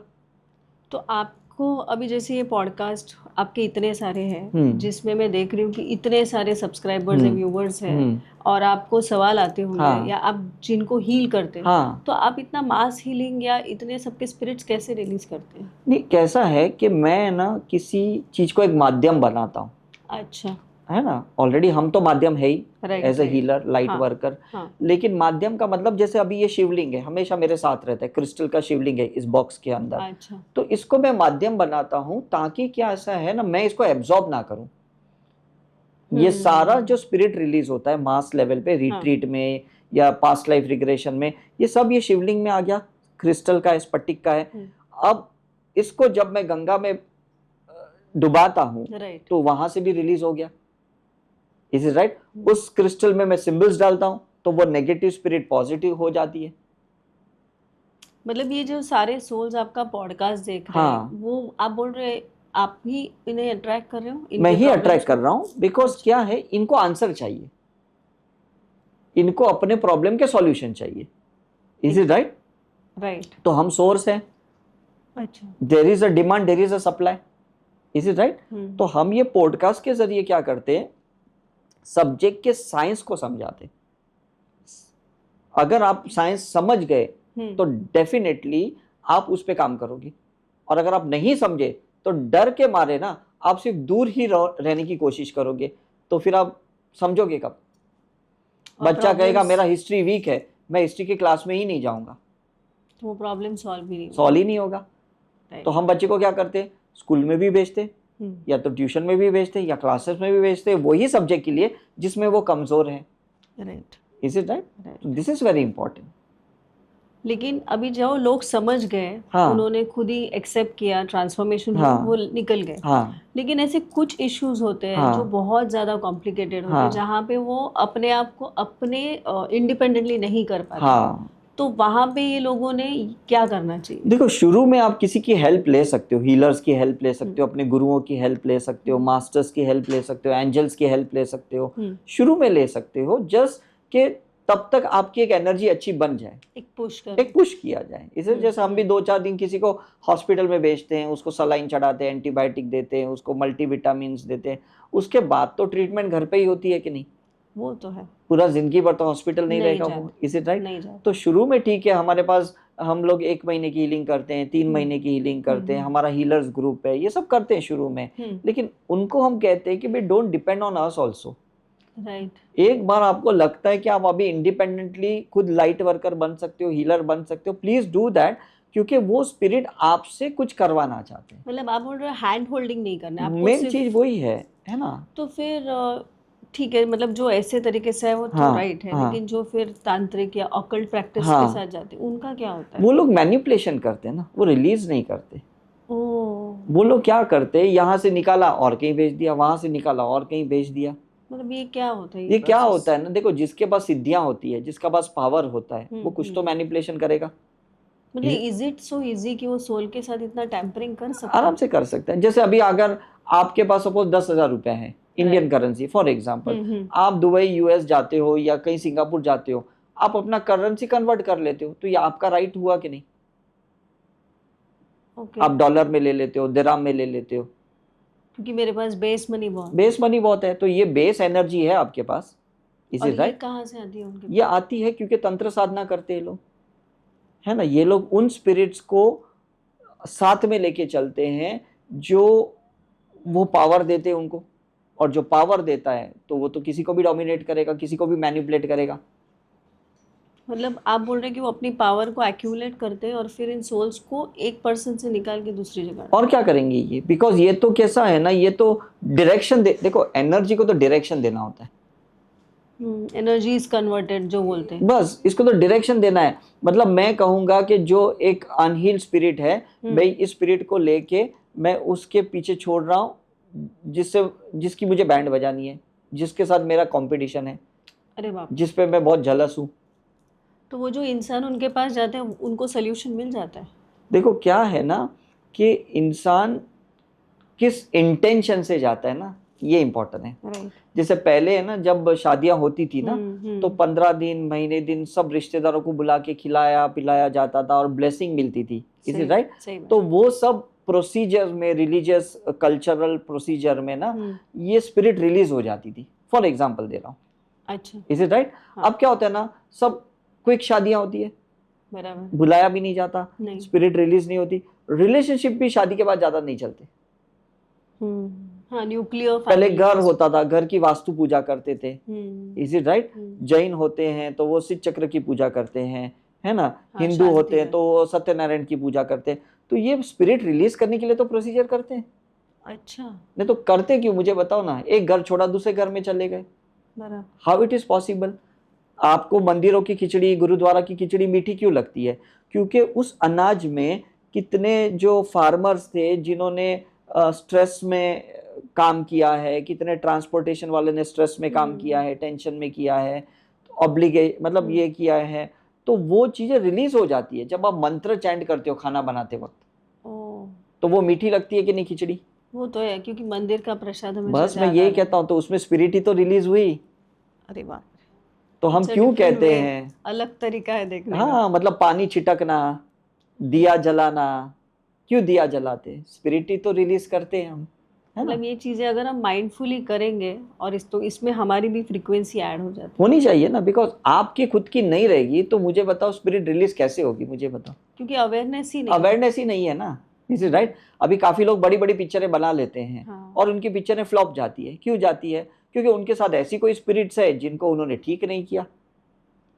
तो आपको अभी जैसे ये पॉडकास्ट आपके इतने सारे हैं, जिसमें मैं देख रही हूँ कि इतने सारे सब्सक्राइबर्स हैं, व्यूवर्स हैं, और आपको सवाल आते होंगे, या आप जिनको हील करते हैं, तो आप इतना मास हीलिंग या इतने सबके स्पिरिट्स कैसे रिलीज करते हैं? नहीं, कैसा है कि मैं ना किसी चीज को एक माध्यम बनाता हूँ। अच्छा, है ना, ऑलरेडी हम तो माध्यम है ही, as a healer, light worker. लेकिन माध्यम का मतलब, जैसे अभी ये शिवलिंग है, हमेशा मेरे साथ रहता है, क्रिस्टल का शिवलिंग है इस बॉक्स के अंदर। अच्छा, तो इसको मैं माध्यम बनाता हूँ ताकि क्या ऐसा है ना, मैं इसको एब्जॉर्ब ना करूँ। ये सारा जो स्पिरिट रिलीज होता है मास लेवल पे, रिट्रीट में या पास्ट लाइफ रिग्रेशन में, ये सब ये शिवलिंग में आ गया, क्रिस्टल का है, स्फटिक का है। अब इसको जब मैं गंगा में डुबाता हूँ, तो वहां से भी रिलीज हो गया। Is it right? उस क्रिस्टल में मैं सिंबल्स डालता हूं, तो वो नेगेटिव स्पिरिट पॉजिटिव हो जाती है। मतलब ये जो सारे सोल्स आपका पॉडकास्ट देख रहे हैं, वो आप बोल रहे आप ही इन्हें अट्रैक्ट कर रहे हो? मैं ही अट्रैक्ट कर रहा हूं, बिकॉज क्या है, इनको आंसर चाहिए, इनको अपने प्रॉब्लम के सॉल्यूशन चाहिए। Is it right? राइट, तो हम सोर्स हैं। अच्छा, there is a demand, there is a supply. Is it right? तो हम ये पॉडकास्ट के जरिए क्या करते हैं, सब्जेक्ट के साइंस को समझाते। अगर आप साइंस समझ गए तो डेफिनेटली आप उस पे काम करोगे, और अगर आप नहीं समझे तो डर के मारे ना आप सिर्फ दूर ही रहने की कोशिश करोगे, तो फिर आप समझोगे कब? बच्चा कहेगा मेरा हिस्ट्री वीक है, मैं हिस्ट्री की क्लास में ही नहीं जाऊंगा, तो वो प्रॉब्लम सॉल्व ही नहीं होगा। तो हम बच्चे को क्या करते, स्कूल में भी भेजते, या तो ट्यूशन में भी भेजते, या क्लासेस में भी भेजते, वही सब्जेक्ट के लिए जिसमें वो कमजोर है। Right, is it right? This is very important. लेकिन अभी जो लोग समझ गए, उन्होंने खुद ही एक्सेप्ट किया, ट्रांसफॉर्मेशन वो निकल गए। लेकिन ऐसे कुछ इश्यूज होते हैं जो बहुत ज्यादा कॉम्प्लिकेटेड होते हैं, जहाँ पे वो अपने आप को अपने इंडिपेंडेंटली नहीं कर पाते। तो वहाँ पे ये लोगों ने क्या करना चाहिए? देखो, शुरू में आप किसी की हेल्प ले सकते हो, हीलर्स की हेल्प ले सकते हो, अपने गुरुओं की हेल्प ले सकते हो, मास्टर्स की हेल्प ले सकते हो, एंजल्स की हेल्प ले सकते हो, शुरू में ले सकते हो, जस्ट कि तब तक आपकी एक एनर्जी अच्छी बन जाए, एक पुश किया जाए। इसे जैसे हम भी 2-4 दिन किसी को हॉस्पिटल में भेजते हैं, उसको सलाइन चढ़ाते हैं, एंटीबायोटिक देते हैं, उसको मल्टीविटामिन देते हैं, उसके बाद तो ट्रीटमेंट घर पे ही होती है कि नहीं? वो तो है, पूरा जिंदगी भर तो हॉस्पिटल नहीं रहेगा वो। Is it right? तो शुरू में ठीक है, हमारे पास हम लोग 1 महीने की हीलिंग करते हैं, 3 महीने की हीलिंग करते हैं, हमारा हीलर्स ग्रुप है, ये सब करते हैं शुरू में। लेकिन उनको हम कहते हैं कि भाई don't depend on us also. Right. एक बार आपको लगता है कि आप अभी इंडिपेंडेंटली खुद लाइट वर्कर बन सकते हो, हीलर बन सकते हो, प्लीज डू दैट, क्योंकि वो स्पिरिट आपसे कुछ करवाना चाहते हैं। मतलब आप बोल रहे हो हैंड होल्डिंग नहीं करना है आपको, मेन सिर्फ चीज वही है ना। तो फिर ठीक है, मतलब जो ऐसे तरीके से है वो तो हाँ, राइट है, हाँ, लेकिन जो फिर तांत्रिक या ऑकल्ट प्रैक्टिस के हाँ, साथ जाते हैं उनका क्या होता है? वो लोग मैनिपुलेशन करते हैं ना, वो रिलीज नहीं करते। ओह, वो लोग क्या करते हैं, यहाँ से निकाला और कहीं भेज दिया, वहां से निकाला और कहीं भेज दिया। मतलब ये क्या होता है ये क्या प्रोसेस? होता है ना, देखो जिसके पास सिद्धियां होती है, जिसका पास पावर होता है, वो कुछ तो हम्म। मैनिपुलेशन करेगा। मतलब इज इट सो इजी कि वो सोल के साथ इतना टैम्परिंग कर सकता आराम है? से कर सकते हैं। जैसे अभी अगर आपके पास सपोज 10,000 रुपए है Indian right. Currency for example, hmm. आप दुबई यूएस जाते हो या कहीं सिंगापुर जाते हो, आप अपना करेंसी कन्वर्ट कर लेते हो, तो ये आपका राइट हुआ कि नहीं? ओके। आप डॉलर में ले लेते हो, दिरहम में ले लेते हो, क्योंकि मेरे पास बेस मनी बहुत है। बेस मनी बहुत है, तो ये बेस एनर्जी है आपके पास। इज और इट ये राइट? कहाँ से आती है उनके ये पास? आती है क्योंकि तंत्र साधना करते हैं लोग, है ना। ये लोग उन स्पिरिट्स को साथ में लेके चलते हैं जो वो पावर देते हैं उनको, और जो पावर देता है तो वो तो किसी को भी डोमिनेट करेगा, किसी को भी मैनिपुलेट करेगा। मतलब आप बोल रहे हैं कि वो अपनी पावर को एक्यूमुलेट करते हैं और फिर इन सोल्स को एक पर्सन से निकाल के दूसरी जगह। और क्या करेंगे ये, बिकॉज ये तो कैसा है ना, ये तो डायरेक्शन देखो एनर्जी को तो डायरेक्शन देना होता है। एनर्जी इज कन्वर्टेड जो बोलते हैं। बस इसको तो डायरेक्शन देना है। मतलब मैं कहूंगा कि जो एक अनहील्ड स्पिरिट है, भाई इस स्पिरिट को लेके मैं उसके पीछे छोड़ रहा हूँ जिसकी मुझे बैंड बजानी है, जिसके साथ मेरा कंपटीशन है, अरे बाप। जिस पे मैं बहुत जलस हूँ। तो वो जो इंसान उनके पास जाते हैं उनको सोल्यूशन मिल जाता है? देखो क्या है ना कि इंसान किस इंटेंशन से जाता है ना, ये इम्पोर्टेंट है। राइट। जैसे पहले है ना, जब शादियां होती थी ना, तो 15 दिन महीने दिन सब रिश्तेदारों को बुला के खिलाया पिलाया जाता था और ब्लेसिंग मिलती थी। Is it right? तो वो सब प्रोसीजर में, रिलीजियस कल्चरल प्रोसीजर में ना, ये स्पिरिट रिलीज हो जाती थी। फॉर एग्जाम्पल दे रहा हूँ। अच्छा। Is it right? अब क्या होता है ना, सब क्विक शादियां होती है, बराबर। बुलाया भी नहीं जाता, स्पिरिट रिलीज नहीं होती। रिलेशनशिप भी शादी के बाद ज्यादा नहीं चलते। हाँ, न्यूक्लियर पहले घर होता था, घर की वास्तु पूजा करते थे। Is it right? जैन होते हैं तो वो शिव चक्र की पूजा करते हैं, है ना। हिंदू होते हैं तो वो सत्यनारायण की पूजा करते हैं। तो ये स्पिरिट रिलीज करने के लिए तो प्रोसीजर करते हैं। अच्छा। नहीं तो करते क्यों, मुझे बताओ ना। एक घर छोड़ा दूसरे घर में चले गए, हाउ इट इज पॉसिबल? आपको मंदिरों की खिचड़ी, गुरुद्वारा की खिचड़ी मीठी क्यों लगती है? क्योंकि उस अनाज में कितने जो फार्मर्स थे जिन्होंने स्ट्रेस में काम किया है, कितने ट्रांसपोर्टेशन वाले ने स्ट्रेस में काम किया है, टेंशन में किया है, मतलब ये किया है, तो वो चीजें रिलीज हो जाती है जब आप मंत्र चैंट करते हो खाना बनाते वक्त। तो वो मीठी लगती है कि नहीं खिचड़ी? वो तो है, क्योंकि मंदिर का प्रसाद हमें। बस मैं यही कहता हूँ, तो उसमें स्पिरिट ही तो रिलीज हुई। अरे वाह। तो हम क्यों कहते हैं, अलग तरीका है देखने का। हाँ, मतलब पानी छिटकना, दिया जलाना, क्यों दिया जलाते? स्पिरिट ही तो रिलीज करते हैं हम, है ना। मतलब ये चीजें अगर हम माइंडफुली करेंगे और इसमें हमारी भी फ्रीक्वेंसी ऐड हो जाती होनी चाहिए ना, बिकॉज आपकी खुद की नहीं रहेगी तो मुझे बताओ स्पिरिट रिलीज कैसे होगी, मुझे बताओ। क्योंकि अवेयरनेस ही नहीं है ना। Is it right? अभी काफी लोग बड़ी बड़ी पिक्चरें बना लेते हैं, हाँ। और उनकी पिक्चरें फ्लॉप जाती है। क्यों जाती है? क्योंकि उनके साथ ऐसी कोई स्पिरिट्स है जिनको उन्होंने ठीक नहीं किया।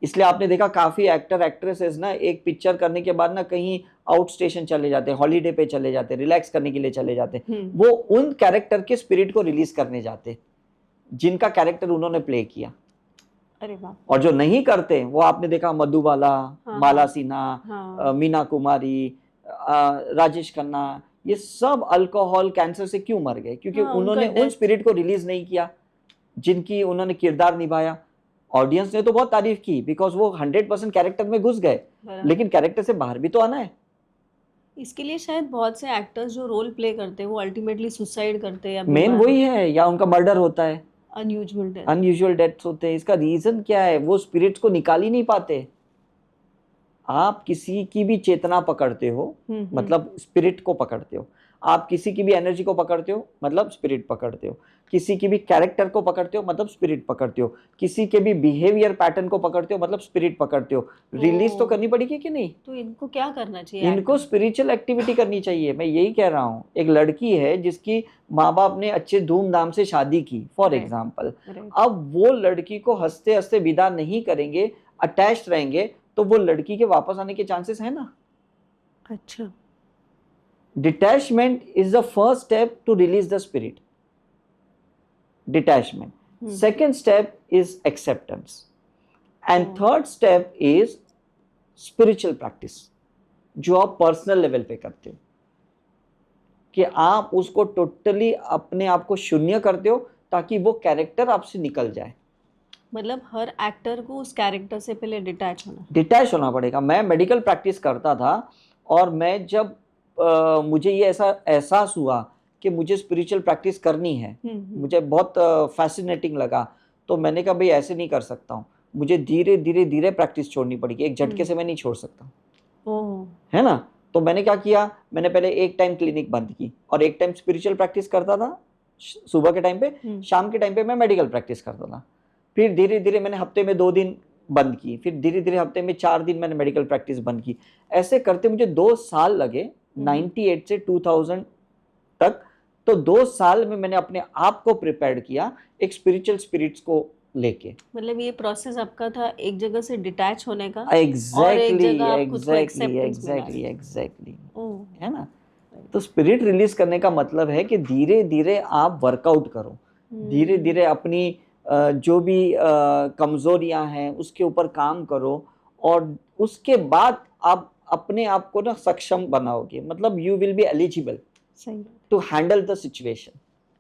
इसलिए आपने देखा काफी एक्टर एक्ट्रेसेस ना एक पिक्चर करने के बाद ना कहीं आउट स्टेशन चले जाते हैं, हॉलीडे पे चले जाते हैं, रिलैक्स करने के लिए चले जाते हैं। वो उन कैरेक्टर के स्पिरिट को रिलीज करने जाते जिनका कैरेक्टर उन्होंने प्ले किया। अरे वाह। और जो नहीं करते वो आपने देखा मधुबाला, हाँ, माला सिन्हा, हाँ। मीना कुमारी, राजेश खन्ना, ये सब अल्कोहल कैंसर से क्यों मर गए? क्योंकि उन्होंने उन स्पिरिट को रिलीज नहीं किया जिनकी उन्होंने किरदार निभाया। ऑडियंस ने तो बहुत तारीफ की बिकॉज वो 100% कैरेक्टर में घुस गए, लेकिन कैरेक्टर से बाहर भी तो आना है। इसके लिए शायद बहुत से एक्टर्स जो रोल प्ले करते हैं वो अल्टीमेटली सुसाइड करते हैं, मेन वही है, या उनका मर्डर होता है, अनयूजुअल डेथ्स होते हैं। इसका रीजन क्या है? वो स्पिरिट्स को निकाल ही नहीं पाते। आप किसी की भी चेतना पकड़ते हो मतलब स्पिरिट को पकड़ते हो, आप किसी की भी एनर्जी को पकड़ते हो मतलब स्पिरिट पकड़ते हो, किसी की भी कैरेक्टर को पकड़ते हो मतलब स्पिरिट पकड़ते हो, किसी के भी बिहेवियर पैटर्न को पकड़ते हो मतलब स्पिरिट पकड़ते हो। रिलीज तो करनी पड़ेगी कि नहीं? तो इनको क्या करना चाहिए? इनको स्पिरिचुअल एक्टिविटी करनी चाहिए। मैं यही कह रहा हूँ। एक लड़की है जिसकी माँ बाप ने अच्छे धूमधाम से शादी की फॉर एग्जाम्पल, अब वो लड़की को हंसते हंसते विदा नहीं करेंगे, अटैच रहेंगे, तो वो लड़की के वापस आने के चांसेस है ना। अच्छा, Detachment is the first step to release the spirit. Detachment. Second step is acceptance. And third step is spiritual practice, जो आप पर्सनल लेवल पे करते हो, कि आप उसको टोटली अपने आप को शून्य करते हो ताकि वो कैरेक्टर आपसे निकल जाए। मतलब हर एक्टर को उस कैरेक्टर से पहले डिटैच होना पड़ेगा। मैं मेडिकल प्रैक्टिस करता था और मैं जब मुझे ये ऐसा एहसास हुआ कि मुझे स्पिरिचुअल प्रैक्टिस करनी है, मुझे बहुत फैसिनेटिंग लगा, तो मैंने कहा भाई ऐसे नहीं कर सकता हूँ, मुझे धीरे धीरे धीरे प्रैक्टिस छोड़नी पड़ेगी, एक झटके से मैं नहीं छोड़ सकता, है ना। तो मैंने क्या किया, मैंने पहले एक टाइम क्लिनिक बंद की और एक टाइम स्पिरिचुअल प्रैक्टिस करता था सुबह के टाइम पे, शाम के टाइम पे मैं मेडिकल प्रैक्टिस करता था। फिर धीरे धीरे मैंने हफ्ते में 2 दिन बंद की, फिर धीरे धीरे हफ्ते में 4 दिन मैंने मेडिकल प्रैक्टिस बंद की। ऐसे करते मुझे 2 साल लगे, 98 से 2000 तक। तो 2 साल में मैंने अपने आप को प्रिपेयर किया एक स्पिरिचुअल स्पिरिट्स को लेके। मतलब ये प्रोसेस आपका था एक जगह से डिटैच होने का, एग्जैक्टली, है ना। तो स्पिरिट रिलीज करने का मतलब है कि धीरे धीरे आप वर्कआउट करो, धीरे धीरे अपनी जो भी कमजोरियां हैं उसके ऊपर काम करो, और उसके बाद आप अपने आप को ना सक्षम बनाओगे, मतलब you will be eligible to handle the situation,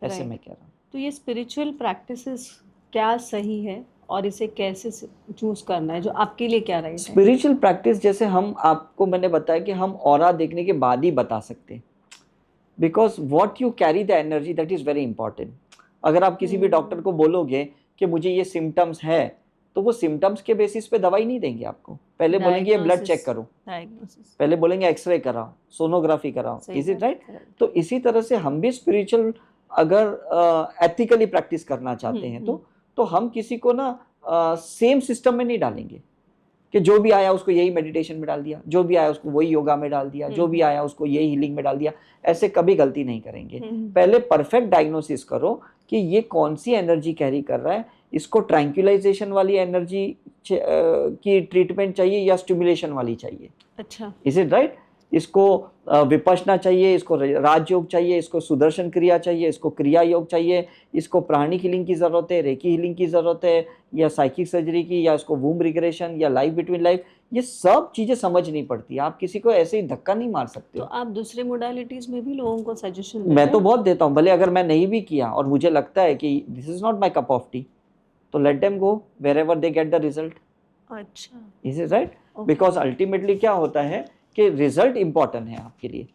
ऐसे मैं कह रहा हूँ। तो ये स्पिरिचुअल प्रैक्टिसेस क्या सही है और इसे कैसे चूज करना है, जो आपके लिए क्या राइट है? स्पिरिचुअल प्रैक्टिस जैसे हम आपको मैंने बताया कि हम ऑरा देखने के बाद ही बता सकते हैं, because what you carry the energy that is very important. अगर आप किसी भी डॉक्टर को बोलोगे कि मुझे ये सिम्टम्स है, तो वो सिम्टम्स के बेसिस पे दवाई नहीं देंगे आपको, पहले बोलेंगे ये ब्लड चेक करो, पहले बोलेंगे एक्सरे कराओ, सोनोग्राफी कराओ, इज इट राइट? तो इसी तरह से हम भी स्पिरिचुअल अगर एथिकली प्रैक्टिस करना चाहते हैं तो हम किसी को ना सेम सिस्टम में नहीं डालेंगे कि जो भी आया उसको यही मेडिटेशन में डाल दिया, जो भी आया उसको वही योगा में डाल दिया, जो भी आया उसको यही हीलिंग में डाल दिया। ऐसे कभी गलती नहीं करेंगे। पहले परफेक्ट डायग्नोसिस करो कि ये कौन सी एनर्जी कैरी कर रहा है, इसको ट्रैंक्विलाइजेशन वाली एनर्जी की ट्रीटमेंट चाहिए या स्टिमुलेशन वाली चाहिए। अच्छा, इज इट राइट? इसको विपश्यना चाहिए, इसको राजयोग चाहिए, इसको सुदर्शन क्रिया चाहिए, इसको क्रिया योग चाहिए, इसको प्राणिक हीलिंग की जरूरत है, रेकी हीलिंग की जरूरत है, या साइकिक सर्जरी की, या इसको वूम रिग्रेशन, या लाइफ बिटवीन लाइफ। ये सब चीजें समझनी पड़ती है, आप किसी को ऐसे ही धक्का नहीं मार सकते। तो आप दूसरे मोडालिटीज में भी लोगों को सजेशन देते? मैं तो बहुत देता हूँ, भले अगर मैं नहीं भी किया और मुझे लगता है कि this is not my cup of tea, तो let them go wherever they get the result. अच्छा, is it right? Because ultimately क्या होता है कि रिजल्ट इंपॉर्टेंट है आपके लिए।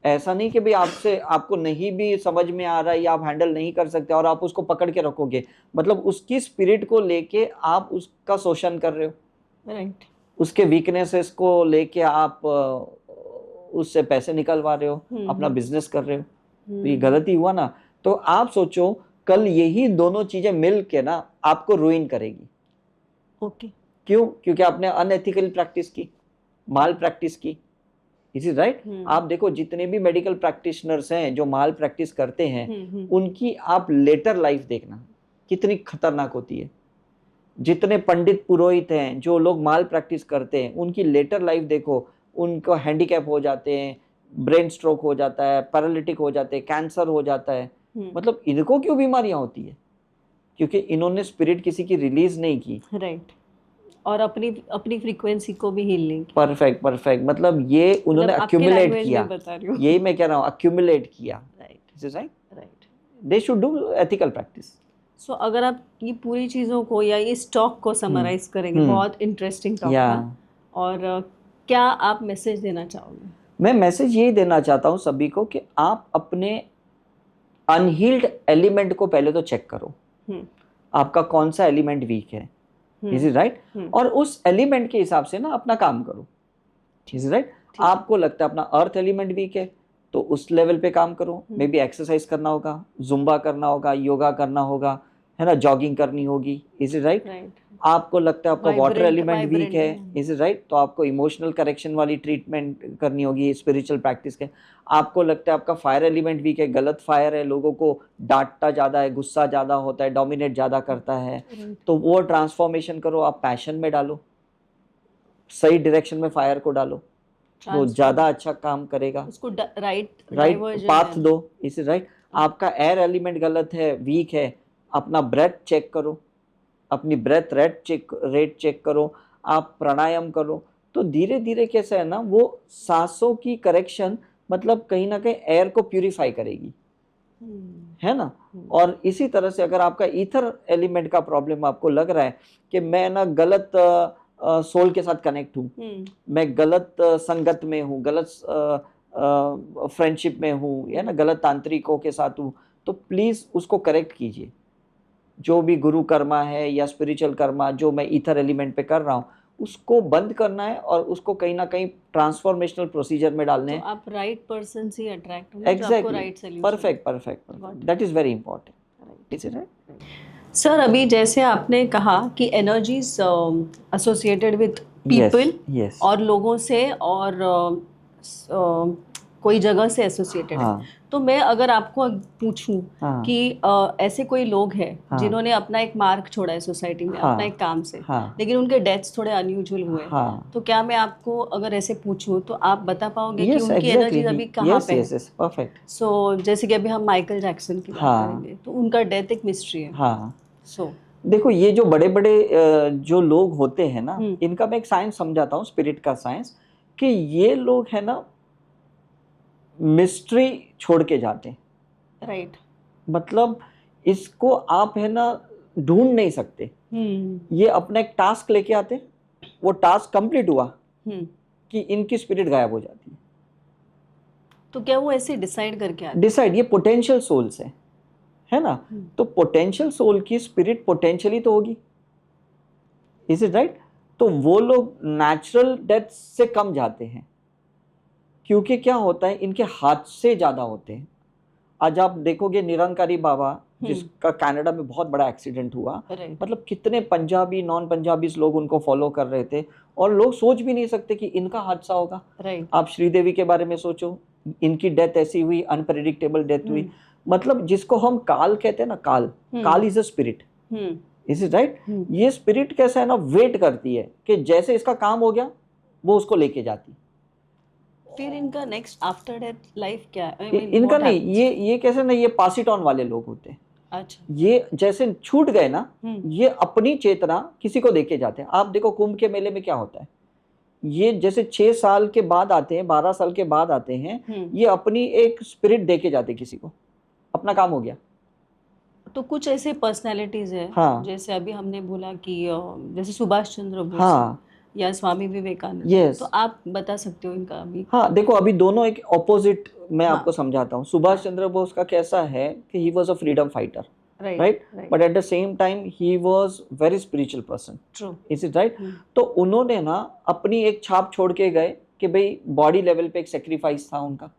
ऐसा नहीं कि भाई आपको नहीं भी समझ में आ रहा है या आप हैंडल नहीं कर सकते और आप उसको पकड़ के रखोगे, मतलब उसकी स्पिरिट को लेके आप उसका शोषण कर रहे हो, राइट। उसके वीकनेसेस को लेके आप उससे पैसे निकलवा रहे हो, अपना बिजनेस कर रहे हो, तो ये गलती हुआ ना। तो आप सोचो कल यही दोनों चीजें मिल के ना आपको रुइन करेगी। ओके, क्यों? क्योंकि आपने अनएथिकल प्रैक्टिस की, माल प्रैक्टिस की। Is it right? आप देखो जितने भी मेडिकल प्रैक्टिशनर्स हैं जो माल प्रैक्टिस करते हैं, उनकी आप लेटर लाइफ देखना कितनी खतरनाक होती है। जितने पंडित पुरोहित हैं जो लोग माल प्रैक्टिस करते हैं, उनकी लेटर लाइफ देखो, उनको हैंडीकैप हो जाते हैं, ब्रेन स्ट्रोक हो जाता है, पैरालिटिक हो जाते हैं, कैंसर हो जाता है। मतलब इनको क्यों बीमारियां होती है? क्योंकि इन्होंने स्पिरिट किसी की रिलीज नहीं की, राइट, और अपनी फ्रीक्वेंसी को भी हील नहीं की। परफेक्ट, मतलब ये उन्होंने अक्यूमुलेट किया, यही मैं कह रहा हूँ, अक्यूमुलेट किया। Right, they should do ethical practice. So अगर आप ये पूरी चीज़ों को या इस टॉक को समराइज करेंगे, बहुत इंटरेस्टिंग टॉक था, और क्या आप मैसेज देना चाहोगे? मैं मैसेज यही देना चाहता हूँ सभी को कि आप अपने अनहील्ड एलिमेंट को पहले तो चेक करो, आपका कौन सा एलिमेंट वीक है। Is it right? और उस एलिमेंट के हिसाब से ना अपना काम करो। Is it right? आपको लगता है अपना अर्थ एलिमेंट वीक है तो उस लेवल पे काम करो, मे बी एक्सरसाइज करना होगा, जुम्बा करना होगा, योगा करना होगा, है ना, जॉगिंग करनी होगी। Is it right? आपको लगता है आपका वाटर एलिमेंट वीक है, इज इट राइट, तो आपको इमोशनल करेक्शन वाली ट्रीटमेंट करनी होगी स्पिरिचुअल प्रैक्टिस के। आपको लगता है आपका फायर एलिमेंट वीक है, गलत फायर है, लोगों को डांटता ज़्यादा है, गुस्सा ज़्यादा होता है, डोमिनेट ज़्यादा करता है, तो वो ट्रांसफॉर्मेशन करो, आप पैशन में डालो, सही डायरेक्शन में फायर को डालो। वो ज्यादा अच्छा काम करेगा। उसको राइट पाथ दो, इसे राइट। आपका एयर एलिमेंट गलत है, वीक है, अपना ब्रेथ चेक करो, अपनी ब्रेथ रेट चेक करो, आप प्राणायाम करो। तो धीरे धीरे कैसा है ना, वो सांसों की करेक्शन मतलब कहीं ना कहीं एयर को प्यूरिफाई करेगी, है ना। और इसी तरह से अगर आपका ईथर एलिमेंट का प्रॉब्लम आपको लग रहा है कि मैं ना गलत सोल के साथ कनेक्ट हूँ, मैं गलत संगत में हूँ, गलत फ्रेंडशिप में हूँ, या ना गलत तांत्रिकों के साथ हूँ, तो प्लीज उसको करेक्ट कीजिए। जो भी गुरु कर्मा है या स्पिरिचुअल कर्मा जो मैं ईथर एलिमेंट पे कर रहा हूँ, उसको बंद करना है और उसको कहीं ना कहीं ट्रांसफॉर्मेशनल प्रोसीजर में डालने हैं। तो आप राइट पर्सन से अट्रैक्ट होंगे, exactly, right solution. Perfect, that is very important, is it right? Sir, अभी जैसे आपने कहा कि एनर्जीज एसोसिएटेड विद पीपल, और लोगों से, और कोई जगह से एसोसिएटेड है। तो मैं अगर आपको पूछूं कि ऐसे कोई लोग हैं जिन्होंने अपना एक मार्क छोड़ा है सोसाइटी में, अपना एक काम से, लेकिन उनके डेथ्स थोड़े अनयूजुअल हुए, तो क्या मैं आपको अगर ऐसे पूछूं तो आप बता पाओगे कि उनकी एनर्जीज अभी कहाँ पे है? परफेक्ट। सो जैसे कि अभी हम माइकल जैक्सन की बात करेंगे, तो उनका डेथ एक मिस्ट्री है। देखो, ये जो बड़े बड़े जो लोग होते हैं ना, इनका मैं एक साइंस समझाता हूँ, स्पिरिट का साइंस, कि ये लोग है ना मिस्ट्री छोड़ के जाते हैं, राइट। मतलब इसको आप है ना ढूंढ नहीं सकते। ये अपना एक टास्क लेके आते, वो टास्क कंप्लीट हुआ कि इनकी स्पिरिट गायब हो जाती है। तो क्या वो ऐसे डिसाइड करके आते? डिसाइड, ये पोटेंशियल सोल्स है ना। तो पोटेंशियल सोल की स्पिरिट पोटेंशियली तो होगी, इज इट राइट? तो वो लोग नेचुरल डेथ से कम जाते हैं, क्योंकि क्या होता है, इनके हादसे ज्यादा होते हैं। आज आप देखोगे निरंकारी बाबा, जिसका कनाडा में बहुत बड़ा एक्सीडेंट हुआ, मतलब कितने पंजाबी नॉन पंजाबी लोग उनको फॉलो कर रहे थे, और लोग सोच भी नहीं सकते कि इनका हादसा होगा। आप श्रीदेवी के बारे में सोचो, इनकी डेथ ऐसी हुई, अनप्रेडिक्टेबल डेथ हुई। मतलब जिसको हम काल कहते हैं ना, काल is a spirit, is it right? ये स्पिरिट कैसा है ना, वेट करती है कि जैसे इसका काम हो गया वो उसको लेके जाती। फिर इनका नेक्स्ट आफ्टर डेथ लाइफ क्या है? इनका नहीं, ये कैसे ना, ये पास इट ऑन वाले लोग होते हैं। अच्छा। ये जैसे छूट गए ना, ये अपनी चेतना किसी को देके जाते हैं। आप देखो कुंभ के मेले में क्या होता है, ये जैसे 6 साल के बाद आते हैं, 12 साल के बाद आते हैं, ये अपनी एक स्पिरिट देके जाते हैं किसी को, अपना काम हो गया। तो कुछ ऐसे पर्सनालिटीज है, जैसे अभी हमने बोला कि जैसे सुभाष चंद्र बोस या स्वामी विवेकानंद, तो आप बता सकते हो इनका अभी? देखो अभी दोनों एक ऑपोजिट मैं आपको समझाता हूँ। सुभाष चंद्र बोस का कैसा है कि he was a freedom fighter, right, but at the same time he was very spiritual person, is it right? तो उन्होंने ना अपनी एक छाप छोड़ के गए कि भाई बॉडी लेवल पे एक सेक्रीफाइस था उनका,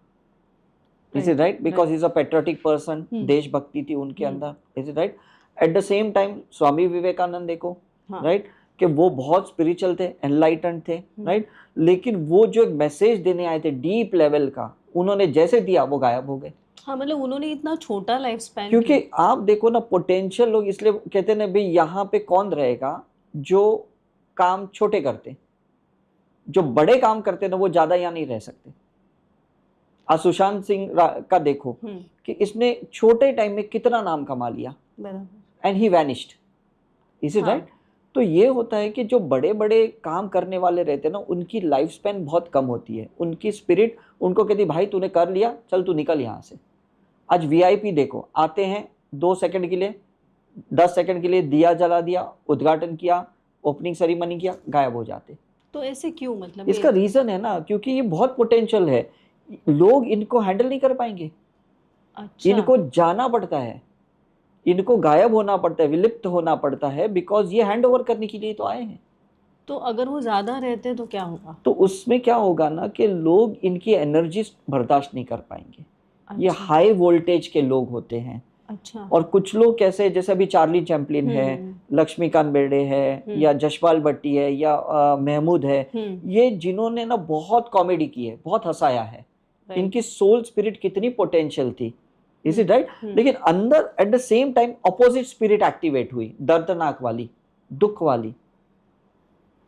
is it right? Because he is a patriotic person, देशभक्ति थी उनके अंदर, is it right? At the same time Swami Vivekananda देखो, राइट, कि वो बहुत स्पिरिचुअल थे, एनलाइटेंड थे, राइट, लेकिन वो जो एक मैसेज देने आए थे डीप लेवल का, उन्होंने जैसे दिया वो गायब हो गए। मतलब उन्होंने इतना छोटा लाइफ स्पैन, क्योंकि आप देखो ना पोटेंशियल लोग इसलिए कहते हैं ना भाई यहाँ पे कौन रहेगा जो काम छोटे करते, जो बड़े काम करते ना वो ज्यादा यहाँ नहीं रह सकते। सुशांत सिंह का देखो कि इसने छोटे टाइम में कितना नाम कमा लिया, and he vanished, is it right? तो ये होता है कि जो बड़े बड़े काम करने वाले रहते हैं ना, उनकी लाइफ स्पैन बहुत कम होती है। उनकी स्पिरिट उनको कहती भाई तूने कर लिया, चल तू निकल यहाँ से। आज वीआईपी देखो, आते हैं 2 सेकंड के लिए, 10 सेकंड के लिए दिया जला दिया, उद्घाटन किया, ओपनिंग सेरेमनी किया, गायब हो जाते। तो ऐसे क्यों? मतलब इसका रीजन है ना, क्योंकि ये बहुत पोटेंशियल है, लोग इनको हैंडल नहीं कर पाएंगे। अच्छा। इनको जाना पड़ता है, इनको गायब होना पड़ता है, विलुप्त होना पड़ता है, बिकॉज ये हैंड ओवर करने के लिए तो आए हैं। तो अगर वो ज्यादा रहते तो क्या होगा? तो उसमें क्या होगा ना कि लोग इनकी एनर्जी बर्दाश्त नहीं कर पाएंगे। अच्छा। ये हाई वोल्टेज के लोग होते हैं। अच्छा। और कुछ लोग कैसे, जैसे अभी चार्ली चैपलिन है, लक्ष्मीकांत बेर्डे है, या जशपाल भट्टी है, या महमूद है, ये जिन्होंने ना बहुत कॉमेडी की है, बहुत हंसाया है, इनकी सोल स्पिरिट कितनी पोटेंशियल थी, इज इट राइट? लेकिन अंदर eight the same time opposite spirit activate हुई, दर्दनाक वाली, दुख वाली।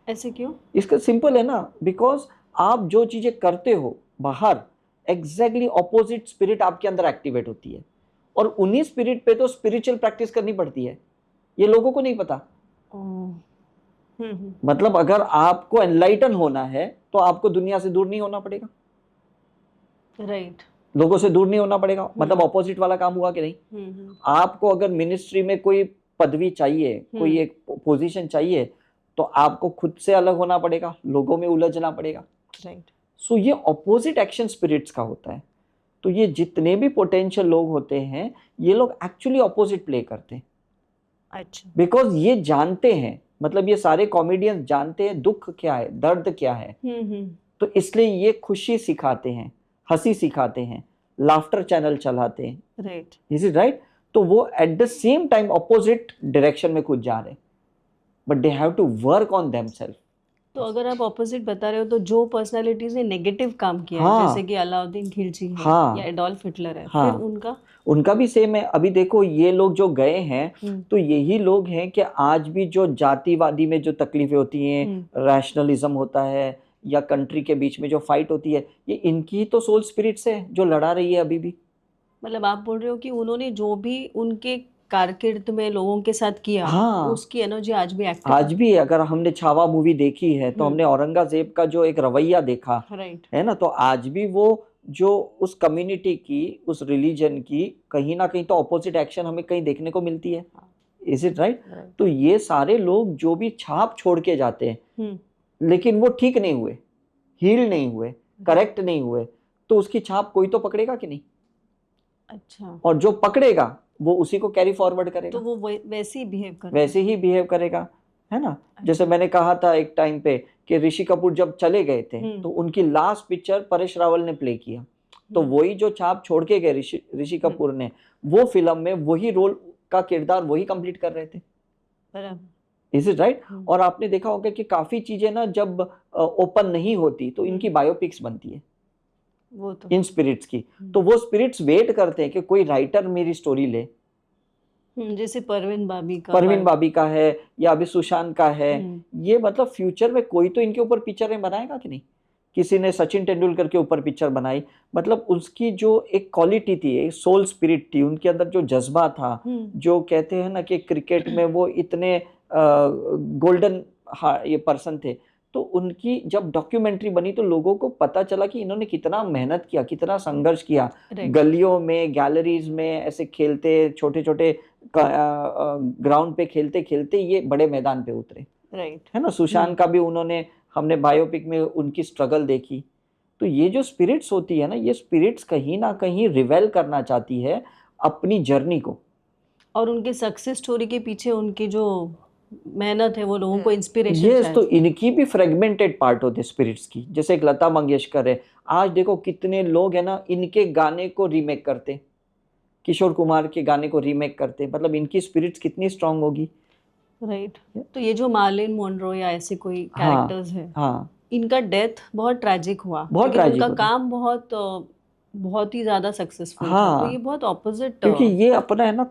ऐसे क्यों? इसका सिंपल है ना, बिकॉज आप जो चीजें करते हो बाहर, एग्जैक्टली ऑपोजिट स्पिरिट आपके अंदर एक्टिवेट होती है, और उन्हीं स्पिरिट पे तो स्पिरिचुअल प्रैक्टिस करनी पड़ती है, ये लोगों को नहीं पता। मतलब अगर आपको एनलाइटन होना है तो आपको दुनिया से दूर नहीं होना पड़ेगा, राइट, लोगों से दूर नहीं होना पड़ेगा। मतलब ऑपोजिट वाला काम हुआ कि नहीं? आपको अगर मिनिस्ट्री में कोई पदवी चाहिए, कोई एक पोजीशन चाहिए, तो आपको खुद से अलग होना पड़ेगा, लोगों में उलझना पड़ेगा। राइट। सो ये ऑपोजिट एक्शन स्पिरिट्स का होता है। तो ये जितने भी पोटेंशियल लोग होते हैं, ये लोग एक्चुअली ऑपोजिट प्ले करते हैं। अच्छा। बिकॉज ये जानते हैं, मतलब ये सारे कॉमेडियंस जानते हैं दुख क्या है, दर्द क्या है, तो इसलिए ये खुशी सिखाते हैं, हंसी सिखाते हैं, लाफ्टर चैनल चलाते हैं। Right, is it right? तो वो at the same time opposite direction में खुद जा रहे हैं, but they have to work on themselves. तो अगर आप ऑपोजिट बता रहे हो, तो जो पर्सनालिटीज ने नेगेटिव काम किया है, हाँ, जैसे कि अलाउद्दीन खिलजी है, हाँ, या एडोल्फ हिटलर है, हाँ, फिर उनका भी सेम है। अभी देखो ये लोग जो गए हैं, तो यही लोग हैं कि आज भी जो जातिवादी में जो तकलीफें होती हैं, रैशनलिज्म होता है, या कंट्री के बीच में जो फाइट होती है, ये इनकी तो सोल स्पिरिट्स है जो लड़ा रही है अभी भी। मतलब आप बोल रहे हो कि उन्होंने जो भी उनके कारकिर्द में लोगों के साथ किया, हाँ, उसकी एनर्जी आज भी एक्टिव आज भी। अगर हमने छावा मूवी देखी है तो हमने औरंगजेब का जो एक रवैया देखा, राइट, है ना, तो आज भी वो जो उस कम्युनिटी की, उस रिलीजन की कहीं ना कहीं तो ऑपोजिट एक्शन हमें कहीं देखने को मिलती है। Is it right? तो ये सारे लोग जो भी छाप छोड़ के जाते हैं, लेकिन वो ठीक नहीं हुए, हील नहीं हुए, करेक्ट नहीं हुए, तो उसकी छाप कोई तो पकड़ेगा कि नहीं? अच्छा। और जो पकड़ेगा वो उसी को कैरी फॉरवर्ड करेगा, तो वो वैसे ही बिहेव करेगा, वैसे ही बिहेव करेगा, है ना। जैसे मैंने कहा था एक टाइम पे कि ऋषि कपूर जब चले गए थे, तो उनकी लास्ट पिक्चर परेश रावल ने प्ले किया, तो वही जो छाप छोड़ के गए ऋषि कपूर ने, वो फिल्म में वही रोल का किरदार वही कंप्लीट कर रहे थे। Is it right? और आपने देखा होगा कि काफी चीजें ना जब ओपन नहीं होती तो इनकी बायोपिक्स बनती है, वो तो इन स्पिरिट्स की। तो वो स्पिरिट्स वेट करते हैं कि कोई राइटर मेरी स्टोरी ले। जैसे परवीन बाबी का है, या अभी सुशांत का है। ये मतलब फ्यूचर में कोई तो इनके ऊपर पिक्चरें बनाएगा कि नहीं? किसी ने सचिन तेंदुलकर के ऊपर पिक्चर बनाई, मतलब उसकी जो एक क्वालिटी थी, एक सोल स्पिरिट थी, उनके अंदर जो जज्बा था, जो कहते हैं ना कि क्रिकेट में वो इतने गोल्डन ये पर्सन थे, तो उनकी जब डॉक्यूमेंट्री बनी तो लोगों को पता चला कि इन्होंने कितना मेहनत किया, कितना संघर्ष किया, गलियों में, गैलरीज में ऐसे खेलते, छोटे छोटे ग्राउंड पे खेलते खेलते ये बड़े मैदान पे उतरे, राइट, है ना। सुशांत का भी हमने बायोपिक में उनकी स्ट्रगल देखी। तो ये जो स्पिरिट्स होती है ना, ये स्पिरिट्स कहीं ना कहीं रिवेल करना चाहती है अपनी जर्नी को, और उनके सक्सेस स्टोरी के पीछे उनकी जो मेहनत है वो लोगों को इंस्पिरेशन है। तो इनकी भी फ्रेगमेंटेड पार्ट होते हैं स्पिरिट्स की, जैसे एक लता मंगेशकर है, आज देखो कितने लोग है ना इनके गाने को रीमेक करते, किशोर कुमार के गाने को रीमेक करते, मतलब इनकी स्पिरिट्स कितनी स्ट्रांग होगी, राइट। तो ये जो मार्लिन मोनरो या ऐसे कोई कैरेक्टर्स है, इनका डेथ बहुत ट्रैजिक हुआ, बहुत ट्रैजिक, उनका काम बहुत ही ज्यादा सक्सेसफुल था। तो ये बहुत ऑपोजिट, क्योंकि ये अपना है ना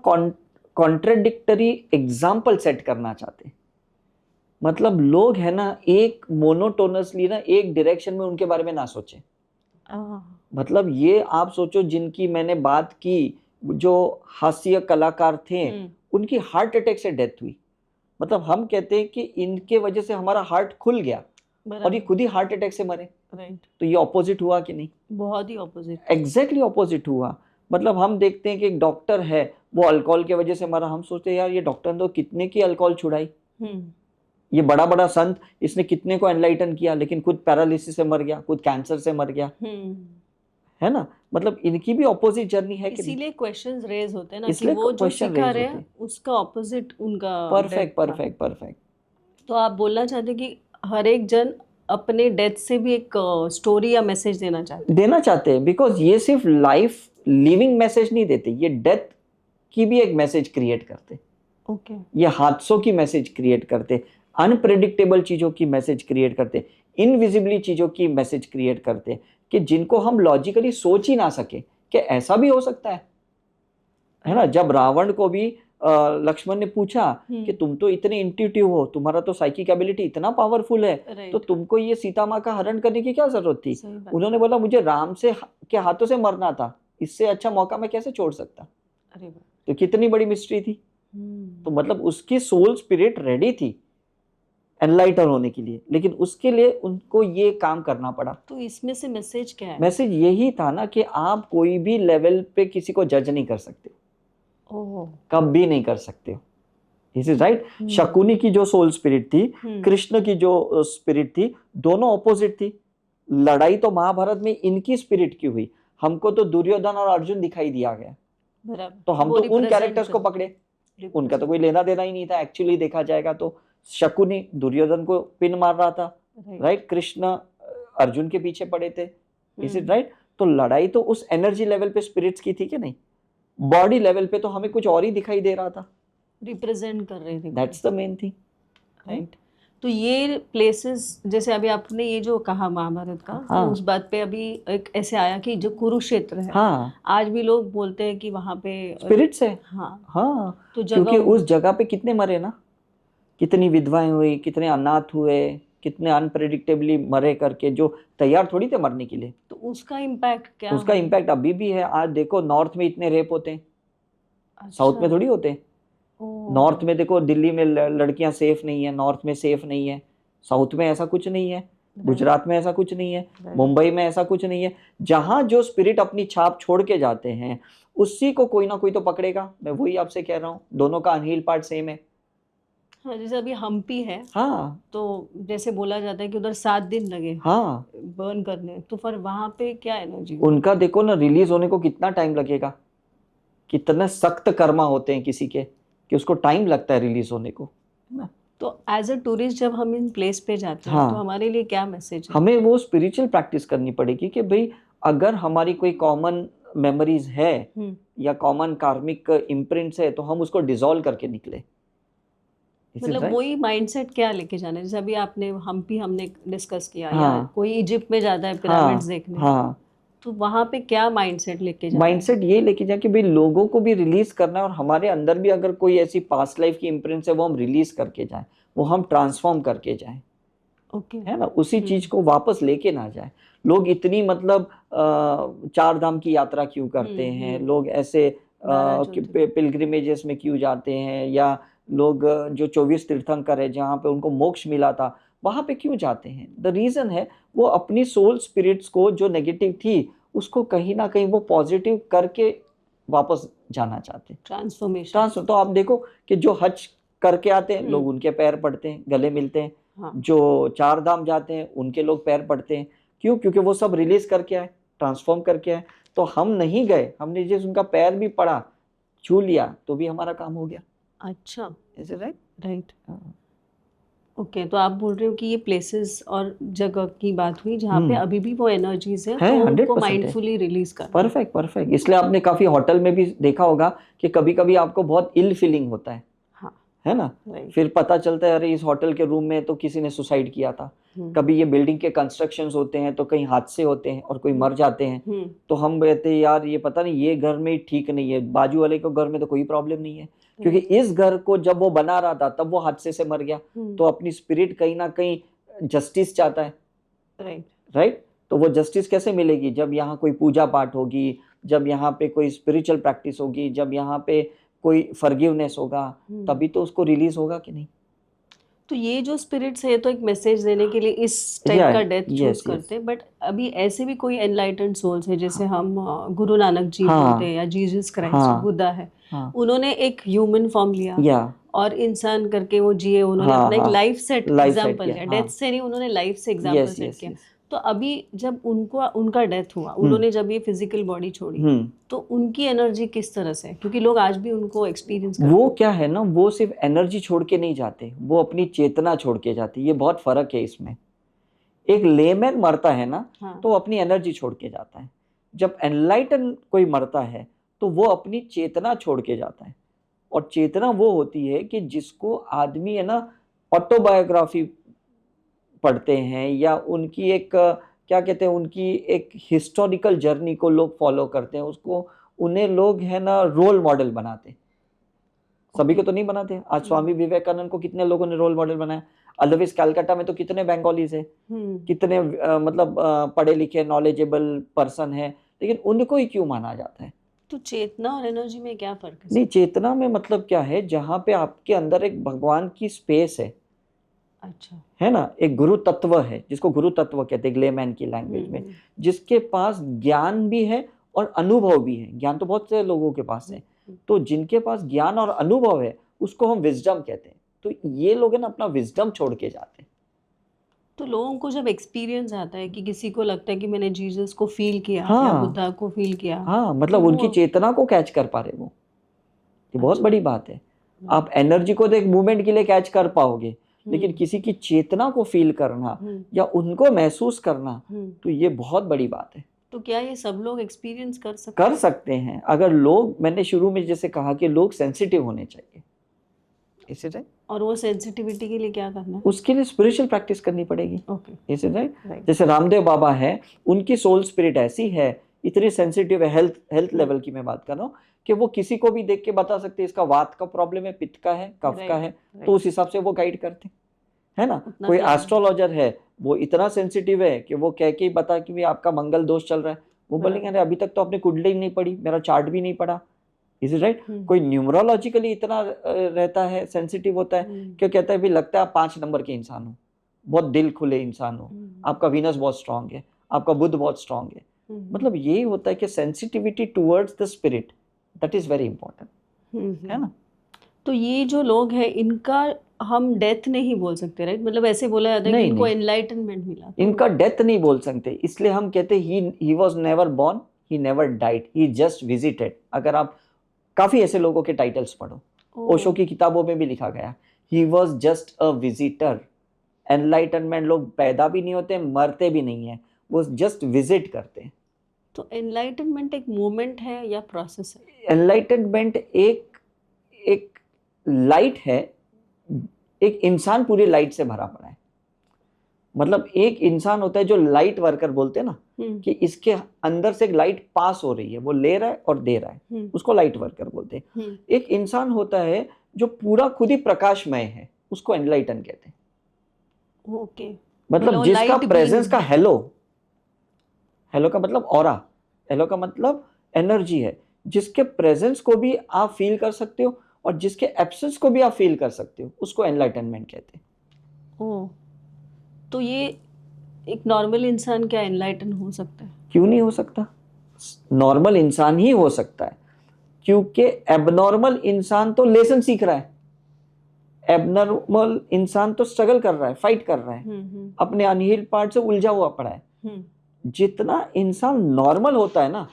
कॉन्ट्रेडिक्टरी एग्जाम्पल सेट करना चाहते, मतलब लोग है ना एक मोनोटोनसली ना एक डायरेक्शन में उनके बारे में ना सोचे। मतलब ये आप सोचो, जिनकी मैंने बात की, जो हास्य कलाकार थे, उनकी हार्ट अटैक से डेथ हुई। मतलब हम कहते हैं कि इनके वजह से हमारा हार्ट खुल गया, और ये खुद ही हार्ट अटैक से मरे, राइट। तो ये ऑपोजिट हुआ कि नहीं? बहुत ही ऑपोजिट, एग्जैक्टली ऑपोजिट हुआ। मतलब हम देखते हैं कि एक डॉक्टर है, वो अल्कोहल की वजह से मरा, हम सोचते हैं यार ये डॉक्टर ने तो कितने की अल्कोहल छुड़ाई, ये बड़ा बड़ा संत, इसने कितने को एनलाइटन किया, लेकिन खुद पैरालिसिस से मर गया, खुद कैंसर से मर गया, है ना। मतलब इनकी भी ऑपोजिट जर्नी है, इसीलिए क्वेश्चंस रेज होते हैं ना कि वो जो सिखा रहे हैं उसका ऑपोजिट उनका परफेक्ट। तो आप बोलना चाहते हैं कि हर एक जन अपने डेथ से भी एक स्टोरी या मैसेज देना चाहते हैं, बिकॉज ये सिर्फ लाइफ लिविंग मैसेज नहीं देते, ये डेथ की भी एक मैसेज क्रिएट करते, ये हादसों की मैसेज क्रिएट करते, अनप्रेडिक्टेबल चीजों की मैसेज क्रिएट करते, इनविजिबली चीजों की मैसेज क्रिएट करते, कि जिनको हम लॉजिकली सोच ही ना सके कि ऐसा भी हो सकता है ना। जब रावण को भी लक्ष्मण ने पूछा कि तुम तो इतने इंट्यूटिव हो, तुम्हारा तो साइकिक एबिलिटी इतना पावरफुल है, तो तुमको ये सीता माँ का हरण करने की क्या जरूरत थी? उन्होंने बोला मुझे राम के हाथों से मरना था, इससे अच्छा मौका मैं कैसे छोड़ सकता? तो कितनी बड़ी मिस्ट्री थी। तो मतलब उसकी सोल स्पिरिट रेडी थी एनलाइटन होने के लिए, लेकिन उसके लिए उनको ये काम करना पड़ा। तो इसमें से मैसेज क्या है? मैसेज यही था ना कि आप कोई भी लेवल पे किसी को जज नहीं कर सकते, कभी नहीं कर सकते हो। This is right. शकुनी की जो सोल स्पिरिट थी, कृष्ण की जो स्पिरिट थी, दोनों ऑपोजिट थी। लड़ाई तो महाभारत में इनकी स्पिरिट की हुई, हमको तो दुर्योधन और अर्जुन दिखाई दिया गया, तो हम तो उन कैरेक्टर्स को पकड़े, उनका तो कोई लेना देना ही नहीं था। एक्चुअली देखा जाएगा तो शकुनी दुर्योधन को पिन मार रहा था, राइट, कृष्ण अर्जुन के पीछे पड़े थे, इज इट राइट। तो लड़ाई तो उस एनर्जी लेवल पे स्पिरिट्स की थी कि नहीं, बॉडी लेवल पे तो हमें कुछ और ही दिखाई दे रहा था, रिप्रेजेंट कर रहे थे। That's the main thing, right. तो ये प्लेसेस, जैसे अभी आपने ये जो कहा महाभारत का, हाँ, तो उस बात पे अभी एक ऐसे आया कि जो कुरुक्षेत्र है, हाँ, आज भी लोग बोलते हैं कि वहाँ पे स्पिरिट्स है। हाँ, हाँ, तो क्योंकि उस जगह पे कितने मरे ना, कितनी विधवाएं हुई, कितने अनाथ हुए, कितने अनप्रेडिक्टेबली मरे करके, जो तैयार थोड़ी थे मरने के लिए। तो उसका इम्पैक्ट क्या? उसका इम्पैक्ट अभी भी है। आज देखो नॉर्थ में इतने रेप होते हैं, साउथ में थोड़ी होते हैं। नॉर्थ में देखो, दिल्ली में लड़कियां सेफ नहीं है, नॉर्थ में सेफ नहीं है, साउथ में ऐसा कुछ नहीं है, गुजरात में ऐसा कुछ नहीं है, मुंबई में ऐसा कुछ नहीं है। जहां जो स्पिरिट अपनी छाप छोड़ के जाते हैं, उसी को कोई ना कोई तो पकड़ेगा। मैं वही आपसे कह रहा हूँ, दोनों का अनहील पार्ट सेम है। हाँ, जैसे अभी हम्पी है, हाँ, तो जैसे बोला जाता है कि उधर 7 दिन लगे हाँ, बर्न करने, तो फिर वहां पे क्या एनर्जी? उनका देखो ना, रिलीज होने को कितना टाइम लगेगा, कितने सख्त कर्मा होते हैं किसी के, कि उसको टाइम लगता है रिलीज होने को। तो एज अ टूरिस्ट जब हम इन प्लेस पे जाते हैं, हाँ, तो हमारे लिए क्या मैसेज है? हमें वो स्पिरिचुअल प्रैक्टिस करनी पड़ेगी कि भाई अगर हमारी कोई कॉमन मेमोरीज है या कॉमन कार्मिक इम्प्रिंट्स है, तो हम उसको डिसॉल्व करके निकले। मतलब वही माइंडसेट क्या लेके जाना है? जैसे अभी आपने हम्पी हमने डिस्कस किया, हाँ, या कोई इजिप्ट में जाता है पिरामिड्स देखने, हाँ, तो वहां पे क्या माइंडसेट लेके जाना? माइंडसेट ये लेके जाए कि भाई लोगों को भी रिलीज करना है, और हमारे अंदर भी अगर कोई ऐसी पास्ट लाइफ की इम्प्रिंट्स है, वो हम रिलीज करके जाएं, वो हम ट्रांसफॉर्म करके जाएं, ओके, है ना, उसी चीज को वापस लेके ना जाए। लोग इतनी मतलब 4 धाम की यात्रा क्यों करते हैं, लोग ऐसे पिलग्रिमेजेस में क्यों जाते हैं, या लोग जो 24 तीर्थंकर है जहाँ पे उनको मोक्ष मिला था, वहां पे क्यों जाते हैं? द रीजन है वो अपनी सोल स्पिरिट्स को, जो नेगेटिव थी, उसको कहीं ना कहीं वो पॉजिटिव करके वापस जाना चाहते हैं, ट्रांसफॉर्मेशन। तो आप देखो कि जो हज करके आते हैं लोग, उनके पैर पड़ते हैं, गले मिलते हैं। हाँ। जो 4 धाम जाते हैं उनके लोग पैर पड़ते हैं, क्यों? क्योंकि वो सब रिलीज करके आए, ट्रांसफॉर्म करके आए। तो हम नहीं गए, हमने जिस उनका पैर भी पड़ा, छू लिया, तो भी हमारा काम हो गया। अच्छा, is it right? Right, okay. तो आप बोल रहे हो कि ये प्लेसेस और जगह की बात हुई जहाँ पे अभी भी वो एनर्जीज है, तो उनको माइंडफुली रिलीज करना। Perfect, perfect. इसलिए आपने काफी होटल में भी देखा होगा कि कभी कभी आपको बहुत इल फीलिंग होता है, है ना? फिर पता चलता है अरे इस होटल के रूम में तो किसी ने सुसाइड किया था। कभी ये बिल्डिंग के कंस्ट्रक्शंस होते हैं तो कहीं हादसे होते हैं और कोई मर जाते हैं, तो हम कहते हैं यार ये पता नहीं, ये घर में ठीक नहीं है, बाजू वाले के घर में तो कोई प्रॉब्लम नहीं है, क्योंकि इस घर को जब वो बना रहा था तब वो हादसे से मर गया। तो अपनी स्पिरिट कहीं ना कहीं जस्टिस चाहता है, राइट? तो वो जस्टिस कैसे मिलेगी? जब यहाँ कोई पूजा पाठ होगी, जब यहाँ पे कोई स्पिरिचुअल प्रैक्टिस होगी, जब यहाँ पे कोई फॉरगिवनेस होगा, तभी तो उसको रिलीज होगा कि नहीं। तो ये जो स्पिरिट्स है तो एक मैसेज देने के लिए इस टाइप का डेथ चूज करते हैं, बट अभी ऐसे भी कोई एनलाइटेंड सोल्स है, जैसे हम गुरु नानक जी बोलते हैं, या जीसस क्राइस्ट, बुद्धा है, उन्होंने एक ह्यूमन फॉर्म लिया और इंसान करके वो जिए, उन्होंने अपना एक लाइफ सेट एग्जांपल लिया, डेथ से नहीं, उन्होंने लाइफ से एग्जांपल सेट किया। तो अभी जब उनका डेथ हुआ, उन्होंने जब ये फिजिकल बॉडी छोड़ी, तो उनकी एनर्जी किस तरह से, क्योंकि लोग आज भी उनको एक्सपीरियंस करते हैं। वो क्या है ना, वो सिर्फ एनर्जी छोड़ के नहीं जाते, वो अपनी चेतना छोड़ के जाते। ये बहुत फर्क है इसमें। एक लेमैन मरता है ना, तो अपनी एनर्जी छोड़ के जाता है। जब एनलाइटन कोई मरता है तो वो अपनी चेतना छोड़ के जाता है। और चेतना वो होती है कि जिसको आदमी है ना ऑटोबायोग्राफी पढ़ते हैं, या उनकी एक क्या कहते हैं, उनकी एक हिस्टोरिकल जर्नी को लोग फॉलो करते हैं, उसको उन्हें लोग है ना रोल मॉडल बनाते हैं। सभी को तो नहीं बनाते। आज स्वामी विवेकानंद को कितने लोगों ने रोल मॉडल बनाया। अदरवाइज कलकत्ता में तो कितने बंगालीज है, कितने मतलब पढ़े लिखे नॉलेजेबल पर्सन है, लेकिन उनको ही क्यों माना जाता है? तो चेतना और एनर्जी में क्या फर्क है? नहीं, चेतना में मतलब क्या है, जहाँ पे आपके अंदर एक भगवान की स्पेस है, अच्छा, है ना, एक गुरु तत्व है, जिसको गुरु तत्व कहते हैं ग्लेमैन की लैंग्वेज में, जिसके पास ज्ञान भी है और अनुभव भी है। ज्ञान तो बहुत से लोगों के पास है, तो जिनके पास ज्ञान और अनुभव है उसको हम विजडम कहते हैं। तो ये लोग है ना अपना विजडम छोड़ के जाते हैं। तो लोगों को जब एक्सपीरियंस आता है कि किसी को लगता है कि मैंने जीसस को फील किया हाँ, या बुद्धा को फील किया, हाँ, मतलब तो उनकी चेतना को कैच कर पा रहे वो, ये बहुत बड़ी बात है। आप एनर्जी को तो एक मूवमेंट के लिए कैच कर पाओगे, लेकिन किसी की चेतना को फील करना या उनको महसूस करना, तो ये बहुत बड़ी बात है। तो क्या ये सब लोग एक्सपीरियंस कर सकते हैं अगर लोग, मैंने शुरू में जैसे कहा कि लोग सेंसिटिव होने चाहिए, इसे राइट। और वो सेंसिटिविटी के लिए क्या करना है? उसके लिए स्पिरिचुअल प्रैक्टिस करनी पड़ेगी, ओके, इसे राइट। जैसे रामदेव बाबा है, उनकी सोल स्पिरिट ऐसी है, इतनी सेंसिटिव है, हेल्थ लेवल की मैं बात कर रहा हूँ, कि वो किसी को भी देख के बता सकते हैं इसका वात का प्रॉब्लम है, पित्त का है, कफ का है, तो उस हिसाब से वो गाइड करते है ना। कोई एस्ट्रोलॉजर है, वो इतना सेंसिटिव है कि वो कह के ही बता कि आपका मंगल दोष चल रहा है, वो बोलेंगे अरे अभी तक तो आपने कुंडली नहीं पढ़ी, मेरा चार्ट भी नहीं पढ़ा, इज इट राइट। कोई न्यूमरोलॉजिकली इतना रहता है, सेंसिटिव होता है, क्यों कहता है भी लगता है आप 5 नंबर के इंसान हो, बहुत दिल खुले इंसान हो, आपका वीनस बहुत स्ट्रांग है, आपका बुध बहुत स्ट्रांग है। मतलब यही होता है कि sensitivity towards the spirit, that is very important, है ना। तो ये जो लोग हैं इनका हम डेथ नहीं बोल सकते, राइट? मतलब ऐसे बोला जाता है कि इनको एनलाइटनमेंट मिला, इनका डेथ नहीं बोल सकते, इसलिए हम कहते हैं he was never born, he never died, he just visited. अगर आप काफी ऐसे लोगों के टाइटल्स पढ़ो, ओशो की किताबों में भी लिखा गया, he was just a visitor. Enlightenment लोग पैदा भी नहीं होते, मरते भी नहीं है, वो जस्ट विजिट करते हैं। तो एनलाइटनमेंट एक मूवमेंट है या प्रोसेस है? एनलाइटनमेंट एक लाइट है, एक इंसान पूरी लाइट से भरा पड़ा है। मतलब एक इंसान होता है जो लाइट वर्कर बोलते हैं ना, कि इसके अंदर से एक लाइट पास हो रही है, वो ले रहा है और दे रहा है, उसको लाइट वर्कर बोलते हैं। एक इंसान होता है जो पूरा खुद ही प्रकाशमय है, उसको एनलाइटन कहते हैं। ओके, मतलब जिसका प्रेजेंस का हेलो का मतलब ऑरा, हेलो का मतलब एनर्जी है, जिसके प्रेजेंस को भी आप फील कर सकते हो और जिसके एब्सेंस को भी आप फील कर सकते हो, उसको एनलाइटनमेंट कहते हैं। ओह, तो ये एक नॉर्मल इंसान क्या एनलाइटन हो सकता है? क्यों नहीं हो सकता? नॉर्मल इंसान ही हो सकता है, क्योंकि एबनॉर्मल इंसान तो लेसन सीख रहा है, एबनॉर्मल इंसान तो स्ट्रगल कर रहा है, फाइट कर रहा है, अपने अनहील्ड पार्ट से उलझा हुआ पड़ा है। जितना इंसान नॉर्मल होता है ना,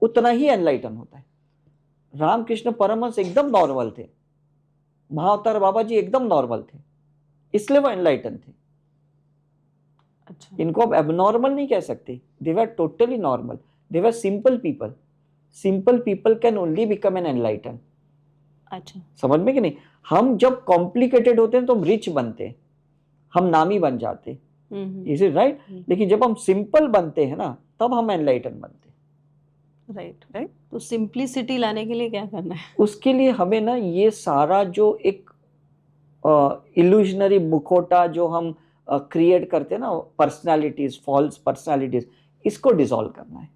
उतना ही एनलाइटन होता है। रामकृष्ण परमहंस एकदम नॉर्मल थे, महाअवतार बाबा जी एकदम नॉर्मल थे, इसलिए वो एनलाइटन थे। अच्छा, इनको अब एबनॉर्मल नहीं कह सकते, they were totally normal, they were simple people. Simple people can only become an enlighten. अच्छा, समझ में कि नहीं? हम जब कॉम्प्लिकेटेड होते हैं तो हम रिच बनते हैं, हम नामी बन जाते हैं, इज इट राइट। लेकिन जब हम सिंपल बनते हैं ना, तब हम एनलाइटन बनते हैं, राइट। तो सिंप्लिसिटी लाने के लिए क्या करना है? उसके लिए हमें ना ये सारा जो एक इल्यूजनरी मुखौटा जो हम क्रिएट करते हैं ना, पर्सनालिटीज, फॉल्स पर्सनालिटीज, इसको डिसॉल्व करना है।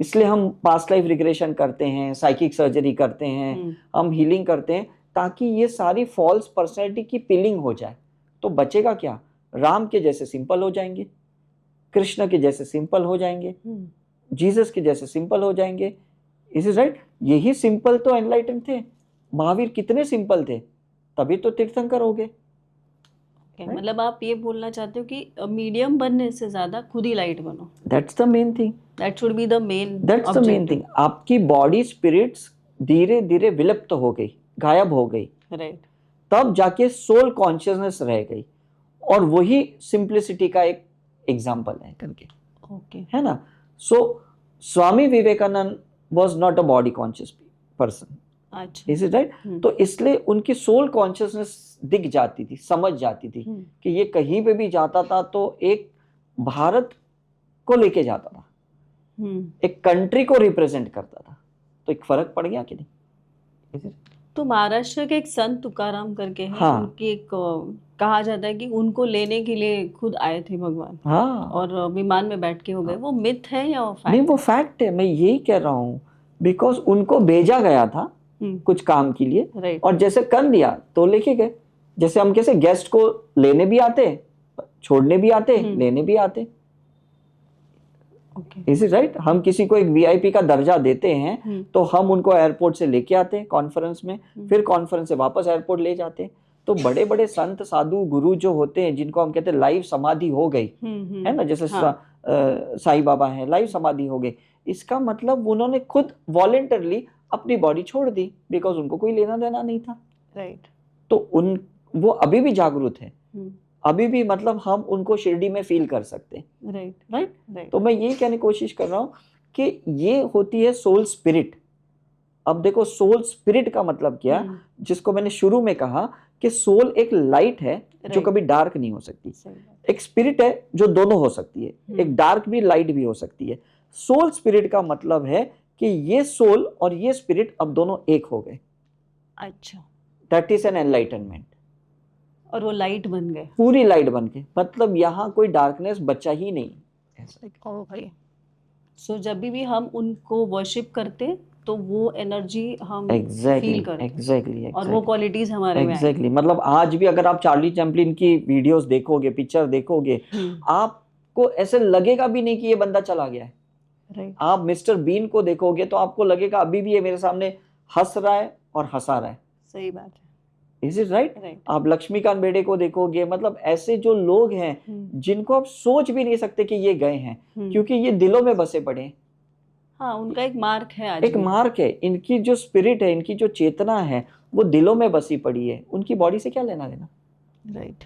इसलिए हम पास्ट लाइफ रिग्रेशन करते हैं, साइकिक सर्जरी करते हैं, हम हीलिंग करते हैं, ताकि ये सारी फॉल्स पर्सनालिटी की पीलिंग हो जाए। तो बचेगा क्या? राम के जैसे सिंपल हो जाएंगे, कृष्ण के जैसे सिंपल हो जाएंगे, जीसस के जैसे सिंपल हो जाएंगे। Is it right? यही सिंपल तो एनलाइटन थे। महावीर कितने सिंपल थे, तभी तो तीर्थंकर हो गए। मतलब आप ये बोलना चाहते हो कि मीडियम बनने से ज्यादा खुद ही लाइट बनो। That's the main thing, that should be the main, that's the main thing. आपकी बॉडी स्पिरिट्स धीरे धीरे विलुप्त हो गई, गायब हो गई, राइट, तब जाके सोल कॉन्शियसनेस रह गई, और वही सिंप्लिसिटी का एक एग्जाम्पल है करके, ओके, है ना। So Swami Vivekananda was not a body conscious person, अच्छा, इज इट राइट। तो इसलिए उनकी सोल कॉन्शियसनेस दिख जाती थी, समझ जाती थी कि ये कहीं पे भी जाता था तो एक भारत को लेके जाता था, एक कंट्री को रिप्रेजेंट करता था। तो एक फर्क पड़ गया कि नहीं? तो महाराष्ट्र के एक संत तुकाराम करके हैं, हाँ। उनकी एक कहा जाता है कि उनको लेने के लिए खुद आए थे भगवान हाँ और विमान में बैठ के हो गए। वो मिथ है या फैक्ट? नहीं, वो फैक्ट है, मैं यही कह रहा हूँ, बिकॉज उनको भेजा गया था कुछ काम के लिए, राइट। और जैसे कर लिया तो लेके गए। जैसे हम कैसे गेस्ट को लेने भी आते, छोड़ने भी आते, लेने भी आते, इज इट राइट? हम किसी को एक वीआईपी का दर्जा देते हैं तो हम उनको एयरपोर्ट से लेके आते हैं कॉन्फ्रेंस में, फिर कॉन्फ्रेंस से वापस एयरपोर्ट ले जाते हैं। तो बड़े बड़े संत साधु गुरु जो होते हैं, जिनको हम कहते हैं लाइव समाधि हो गई, है ना, जैसे साईं बाबा है, लाइव समाधि हो गई, इसका मतलब उन्होंने खुद वॉलेंटरली अपनी बॉडी छोड़ दी, बिकॉज उनको कोई लेना देना नहीं था। राइट। तो वो अभी भी जागरूक है, अभी भी मतलब हम उनको शिरडी में फील कर सकते हैं। राइट। तो मैं यही कहने की कोशिश कर रहा हूँ कि ये होती है सोल स्पिरिट। अब देखो, सोल स्पिरिट का मतलब क्या, जिसको मैंने शुरू में कहा कि सोल एक लाइट है जो कभी डार्क नहीं हो सकती, एक स्पिरिट है जो दोनों हो सकती है, एक डार्क भी लाइट भी हो सकती है। सोल स्पिरिट का मतलब है कि ये सोल और ये स्पिरिट अब दोनों एक हो गए। अच्छा। That is an enlightenment. और वो लाइट बन गए, पूरी लाइट बन के, मतलब यहाँ कोई डार्कनेस बचा ही नहीं। ओके। सो जब भी हम उनको वर्शिप करते तो वो एनर्जी हम फील करते। एग्जैक्टली। और वो क्वालिटीज हमारे में एग्जैक्टली। मतलब आज भी अगर आप चार्ली चैपलिन की वीडियोस देखोगे, पिक्चर देखोगे, आपको ऐसे लगेगा भी नहीं कि ये बंदा चला गया है। राइट। आप मिस्टर बीन को देखोगे तो आपको लगेगा अभी भी ये मेरे सामने हंस रहा है और हंसा रहा है। सही बात है। Is it right? आप लक्ष्मीकांत बेर्डे को देखोगे, मतलब ऐसे जो लोग हैं जिनको आप सोच भी नहीं सकते कि ये गए हैं, क्योंकि ये दिलों में बसे पड़े हैं। हाँ, उनका एक मार्क है आज एक भी। मार्क है, इनकी जो स्पिरिट है, इनकी जो चेतना है, वो दिलों में बसी पड़ी है, उनकी बॉडी से क्या लेना देना। राइट।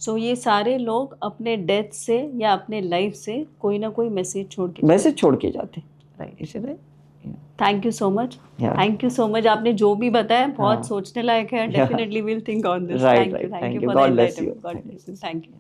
सो ये सारे लोग अपने डेथ से या अपने लाइफ से कोई ना कोई मैसेज छोड़ के जाते। Right. Thank you so much. Thank you so much. आपने जो भी बताया बहुत सोचने लायक है। Definitely will think on this. Thank you. God bless you. Thank you.